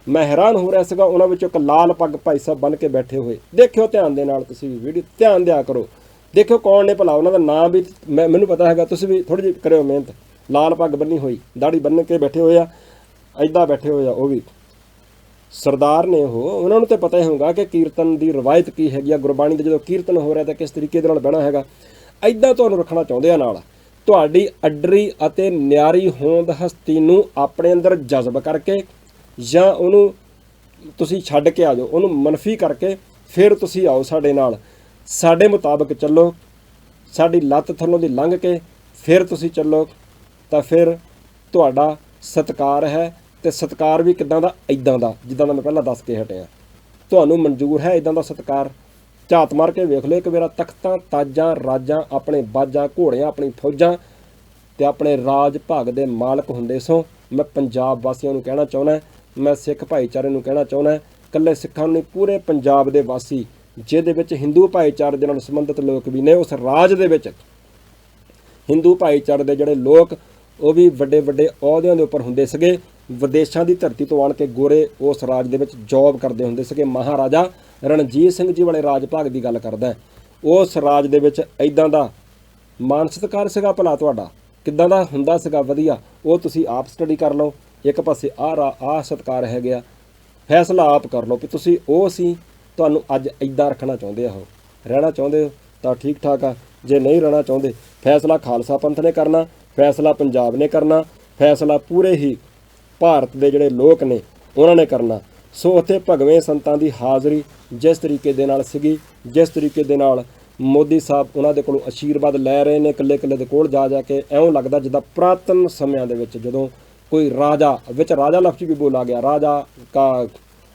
मैं हैरान हो रहा सीगा उन्हां विचों एक लाल पग भाई साहब बन के बैठे हुए। देखियो ध्यान दे नाल, तुसीं भी वीडियो ध्यान दिया करो, देखियो कौन ने भला, उन्हां दा नाम भी मैनूं पता हैगा, तुसीं भी थोड़ी जी करियो मेहनत। लाल पग बन्नी हुई, दाढ़ी बन के बैठे हुए आ, इदा बैठे हुए आ, वो भी सरदार ने हो, उन्होंने तो पता ही होगा कि कीर्तन की रवायत की हैगी, गुरबाणी के जो कीर्तन हो रहा है किस तरीके दे नाल बहना हैगा। इदां तुहानूं रखना चाहुंदे आ नाल, तुहाडी अडरी अते न्यारी होंद हस्ती नूं अपने अंदर जज़ब करके जां उहनूं तुसीं छड्ड के आ जाओ, उहनूं मनफी करके फिर तुसीं आओ साडे नाल, साडे मुताबिक चलो, साडी लत्त थल्लों दी लंघ के फिर तुसीं चलो, तां फिर तुहाडा सत्कार है। तो सत्कार भी किदां दा, इदां दा जिद्दां दा मैं पहलां दस के हटिया। तुहानूं मंजूर है इदां दा सत्कार? झात मार के वेख लो एक मेरा, तख्तां ताजां राजां अपने बाजां घोड़ियां अपनी फौजां ते अपने राज भाग दे मालक हुंदे सो। मैं पंजाब वासियों नूं कहना चाहुंदा, मैं सिख भाईचारे नूं कहना चाहुंदा, कल्ले सिखां नहीं पूरे पंजाब दे वासी जिहदे विच हिंदू भाईचारे दे नाल संबंधित लोग भी ने, उस राज दे विच हिंदू भाईचारे दे जिहड़े लोग वो भी वड्डे वड्डे अहुदियां दे उपर हुंदे सीगे, विदेशों की धरती तो आण के गोरे उस राज दे विच जॉब करते होंदे सीगे। महाराजा रणजीत सिंह जी वाले राज भाग की गल करदा, उस राज दे विच इदां दा मान सत्कार सीगा भला तुहाडा, किदां दा हुंदा सीगा वधिया, वो तुसीं आप स्टडी कर लो। एक पासे आ सत्कार है गया, फैसला आप कर लो कि तुसीं ओ सी ਤੁਹਾਨੂੰ ਅੱਜ ਇੱਦਾਂ ਰੱਖਣਾ ਚਾਹੁੰਦੇ ਆ, ਉਹ ਰਹਿਣਾ ਚਾਹੁੰਦੇ ਹੋ ਤਾਂ ਠੀਕ ਠਾਕ ਆ। ਜੇ ਨਹੀਂ ਰਹਿਣਾ ਚਾਹੁੰਦੇ, ਫੈਸਲਾ ਖਾਲਸਾ ਪੰਥ ਨੇ ਕਰਨਾ, ਫੈਸਲਾ ਪੰਜਾਬ ਨੇ ਕਰਨਾ, ਫੈਸਲਾ ਪੂਰੇ ਹੀ ਭਾਰਤ ਦੇ ਜਿਹੜੇ ਲੋਕ ਨੇ ਉਹਨਾਂ ਨੇ ਕਰਨਾ। ਸੋ ਉੱਥੇ ਭਗਵੇਂ ਸੰਤਾਂ ਦੀ ਹਾਜ਼ਰੀ ਜਿਸ ਤਰੀਕੇ ਦੇ ਨਾਲ ਸੀਗੀ, ਜਿਸ ਤਰੀਕੇ ਦੇ ਨਾਲ ਮੋਦੀ ਸਾਹਿਬ ਉਹਨਾਂ ਦੇ ਕੋਲੋਂ ਆਸ਼ੀਰਵਾਦ ਲੈ ਰਹੇ ਨੇ ਇਕੱਲੇ ਇਕੱਲੇ ਦੇ ਕੋਲ ਜਾ ਕੇ, ਇਉਂ ਲੱਗਦਾ ਜਿੱਦਾਂ ਪੁਰਾਤਨ ਸਮਿਆਂ ਦੇ ਵਿੱਚ ਜਦੋਂ ਕੋਈ ਰਾਜਾ, ਵਿੱਚ ਰਾਜਾ ਲਫ਼ਜ਼ ਵੀ ਬੋਲਾ ਗਿਆ, ਰਾਜਾ ਕਾ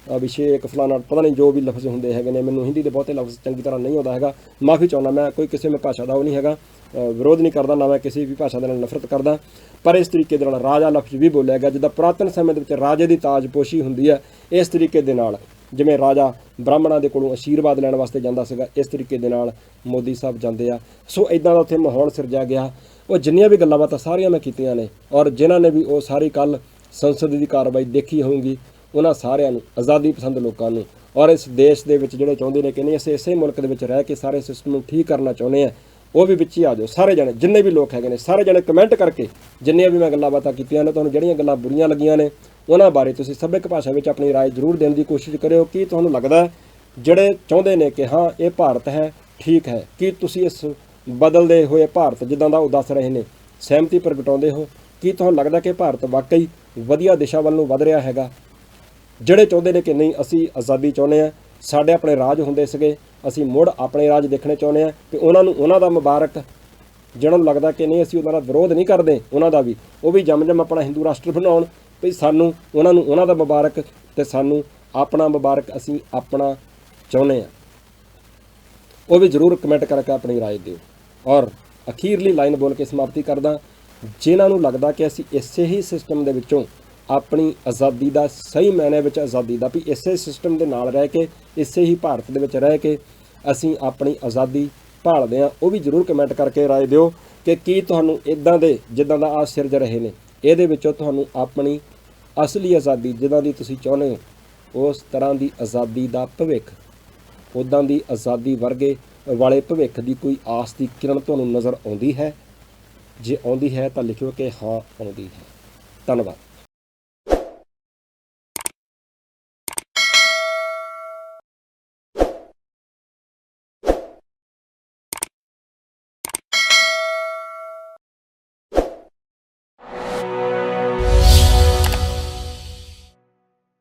ਅਭਿਸ਼ੇਕ ਫਲਾਣਾ, ਪਤਾ ਨਹੀਂ ਜੋ ਵੀ ਲਫ਼ਜ਼ ਹੁੰਦੇ ਹੈਗੇ ਨੇ, ਮੈਨੂੰ ਹਿੰਦੀ ਦੇ ਬਹੁਤੇ ਲਫ਼ਜ਼ ਚੰਗੀ ਤਰ੍ਹਾਂ ਨਹੀਂ ਆਉਂਦਾ ਹੈਗਾ, ਮਾਫੀ ਚਾਹੁੰਦਾ। ਮੈਂ ਕੋਈ ਕਿਸੇ ਵੀ ਭਾਸ਼ਾ ਦਾ ਉਹ ਨਹੀਂ ਹੈਗਾ, ਵਿਰੋਧ ਨਹੀਂ ਕਰਦਾ, ਨਾ ਮੈਂ ਕਿਸੇ ਵੀ ਭਾਸ਼ਾ ਦੇ ਨਾਲ ਨਫ਼ਰਤ ਕਰਦਾ, ਪਰ ਇਸ ਤਰੀਕੇ ਦੇ ਨਾਲ ਰਾਜਾ ਲਫ਼ਜ਼ ਵੀ ਬੋਲਿਆ ਗਿਆ ਜਿੱਦਾਂ ਪੁਰਾਤਨ ਸਮੇਂ ਦੇ ਵਿੱਚ ਰਾਜੇ ਦੀ ਤਾਜਪੋਸ਼ੀ ਹੁੰਦੀ ਹੈ। ਇਸ ਤਰੀਕੇ ਦੇ ਨਾਲ ਜਿਵੇਂ ਰਾਜਾ ਬ੍ਰਾਹਮਣਾਂ ਦੇ ਕੋਲੋਂ ਆਸ਼ੀਰਵਾਦ ਲੈਣ ਵਾਸਤੇ ਜਾਂਦਾ ਸੀਗਾ, ਇਸ ਤਰੀਕੇ ਦੇ ਨਾਲ ਮੋਦੀ ਸਾਹਿਬ ਜਾਂਦੇ ਆ। ਸੋ ਇੱਦਾਂ ਦਾ ਉੱਥੇ ਮਾਹੌਲ ਸਿਰਜਿਆ ਗਿਆ। ਉਹ ਜਿੰਨੀਆਂ ਵੀ ਗੱਲਾਂ ਬਾਤਾਂ ਸਾਰੀਆਂ ਮੈਂ ਕੀਤੀਆਂ ਨੇ, ਔਰ ਜਿਨ੍ਹਾਂ ਨੇ ਵੀ ਉਹ ਸਾਰੀ ਕੱਲ੍ਹ ਸੰਸਦ ਦੀ ਕਾਰਵਾਈ ਦੇਖੀ ਹੋਊਗੀ, ਉਹਨਾਂ ਸਾਰਿਆਂ ਨੂੰ, ਆਜ਼ਾਦੀ ਪਸੰਦ ਲੋਕਾਂ ਨੂੰ, ਔਰ ਇਸ ਦੇਸ਼ ਦੇ ਵਿੱਚ ਜਿਹੜੇ ਚਾਹੁੰਦੇ ਨੇ ਕਿ ਨਹੀਂ ਅਸੀਂ ਇਸੇ ਮੁਲਕ ਦੇ ਵਿੱਚ ਰਹਿ ਕੇ ਸਾਰੇ ਸਿਸਟਮ ਨੂੰ ਠੀਕ ਕਰਨਾ ਚਾਹੁੰਦੇ ਆ, ਉਹ ਵੀ ਵਿੱਚ ਹੀ ਆ ਜਾਓ। ਸਾਰੇ ਜਣੇ, ਜਿੰਨੇ ਵੀ ਲੋਕ ਹੈਗੇ ਨੇ, ਸਾਰੇ ਜਣੇ ਕਮੈਂਟ ਕਰਕੇ ਜਿੰਨੀਆਂ ਵੀ ਮੈਂ ਗੱਲਾਂ ਬਾਤਾਂ ਕੀਤੀਆਂ ਨੇ, ਤੁਹਾਨੂੰ ਜਿਹੜੀਆਂ ਗੱਲਾਂ ਬੁਰੀਆਂ ਲੱਗੀਆਂ ਨੇ ਉਹਨਾਂ ਬਾਰੇ ਤੁਸੀਂ ਸੱਭਿਅਕ ਭਾਸ਼ਾ ਵਿੱਚ ਆਪਣੀ ਰਾਏ ਜ਼ਰੂਰ ਦੇਣ ਦੀ ਕੋਸ਼ਿਸ਼ ਕਰਿਓ। ਕੀ ਤੁਹਾਨੂੰ ਲੱਗਦਾ ਜਿਹੜੇ ਚਾਹੁੰਦੇ ਨੇ ਕਿ ਹਾਂ ਇਹ ਭਾਰਤ ਹੈ, ਠੀਕ ਹੈ, ਕੀ ਤੁਸੀਂ ਇਸ ਬਦਲਦੇ ਹੋਏ ਭਾਰਤ ਜਿੱਦਾਂ ਦਾ ਉਹ ਦੱਸ ਰਹੇ ਨੇ ਸਹਿਮਤੀ ਪ੍ਰਗਟਾਉਂਦੇ ਹੋ? ਕੀ ਤੁਹਾਨੂੰ ਲੱਗਦਾ ਕਿ ਭਾਰਤ ਵਾਕਈ ਵਧੀਆ ਦਿਸ਼ਾ ਵੱਲ ਨੂੰ ਵਧ ਰਿਹਾ ਹੈਗਾ? ਜਿਹੜੇ ਚਾਹੁੰਦੇ ਨੇ ਕਿ ਨਹੀਂ ਅਸੀਂ ਆਜ਼ਾਦੀ ਚਾਹੁੰਦੇ ਹਾਂ, ਸਾਡੇ ਆਪਣੇ ਰਾਜ ਹੁੰਦੇ ਸੀਗੇ, ਅਸੀਂ ਮੁੜ ਆਪਣੇ ਰਾਜ ਦੇਖਣੇ ਚਾਹੁੰਦੇ ਹਾਂ, ਤੇ ਉਹਨਾਂ ਨੂੰ ਉਹਨਾਂ ਦਾ ਮੁਬਾਰਕ। ਜਿਹਨਾਂ ਨੂੰ ਲੱਗਦਾ ਕਿ ਨਹੀਂ ਅਸੀਂ ਉਹਨਾਂ ਦਾ ਵਿਰੋਧ ਨਹੀਂ ਕਰਦੇ, ਉਹਨਾਂ ਦਾ ਵੀ, ਉਹ ਵੀ ਜੰਮ ਆਪਣਾ ਹਿੰਦੂ ਰਾਸ਼ਟਰ ਬਣਾਉਣ, ਵੀ ਸਾਨੂੰ ਉਹਨਾਂ ਨੂੰ ਉਹਨਾਂ ਦਾ ਮੁਬਾਰਕ ਤੇ ਸਾਨੂੰ ਆਪਣਾ ਮੁਬਾਰਕ, ਅਸੀਂ ਆਪਣਾ ਚਾਹੁੰਦੇ ਹਾਂ, ਉਹ ਵੀ ਜ਼ਰੂਰ ਕਮੈਂਟ ਕਰਕੇ ਆਪਣੀ ਰਾਏ ਦਿਓ। ਔਰ ਅਖੀਰਲੀ ਲਾਈਨ ਬੋਲ ਕੇ ਸਮਾਪਤੀ ਕਰਦਾ, ਜਿਨ੍ਹਾਂ ਨੂੰ ਲੱਗਦਾ ਕਿ ਅਸੀਂ ਇਸੇ ਹੀ ਸਿਸਟਮ ਦੇ ਵਿੱਚੋਂ ਆਪਣੀ ਆਜ਼ਾਦੀ ਦਾ, ਸਹੀ ਮਾਇਨੇ ਵਿੱਚ ਆਜ਼ਾਦੀ ਦਾ, ਵੀ ਇਸੇ ਸਿਸਟਮ ਦੇ ਨਾਲ ਰਹਿ ਕੇ, ਇਸੇ ਹੀ ਭਾਰਤ ਦੇ ਵਿੱਚ ਰਹਿ ਕੇ ਅਸੀਂ ਆਪਣੀ ਆਜ਼ਾਦੀ ਭਾਲਦੇ ਹਾਂ, ਉਹ ਵੀ ਜ਼ਰੂਰ ਕਮੈਂਟ ਕਰਕੇ ਰਾਏ ਦਿਓ ਕਿ ਕੀ ਤੁਹਾਨੂੰ ਇੱਦਾਂ ਦੇ ਜਿੱਦਾਂ ਦਾ ਆ ਸਿਰਜ ਰਹੇ ਨੇ, ਇਹਦੇ ਵਿੱਚੋਂ ਤੁਹਾਨੂੰ ਆਪਣੀ ਅਸਲੀ ਆਜ਼ਾਦੀ ਜਿੱਦਾਂ ਦੀ ਤੁਸੀਂ ਚਾਹੁੰਦੇ ਹੋ, ਉਸ ਤਰ੍ਹਾਂ ਦੀ ਆਜ਼ਾਦੀ ਦਾ ਭਵਿੱਖ, ਉੱਦਾਂ ਦੀ ਆਜ਼ਾਦੀ ਵਰਗੇ ਵਾਲੇ ਭਵਿੱਖ ਦੀ ਕੋਈ ਆਸ ਦੀ ਕਿਰਨ ਤੁਹਾਨੂੰ ਨਜ਼ਰ ਆਉਂਦੀ ਹੈ? ਜੇ ਆਉਂਦੀ ਹੈ ਤਾਂ ਲਿਖਿਓ ਕਿ ਹਾਂ ਆਉਂਦੀ ਹੈ। ਧੰਨਵਾਦ।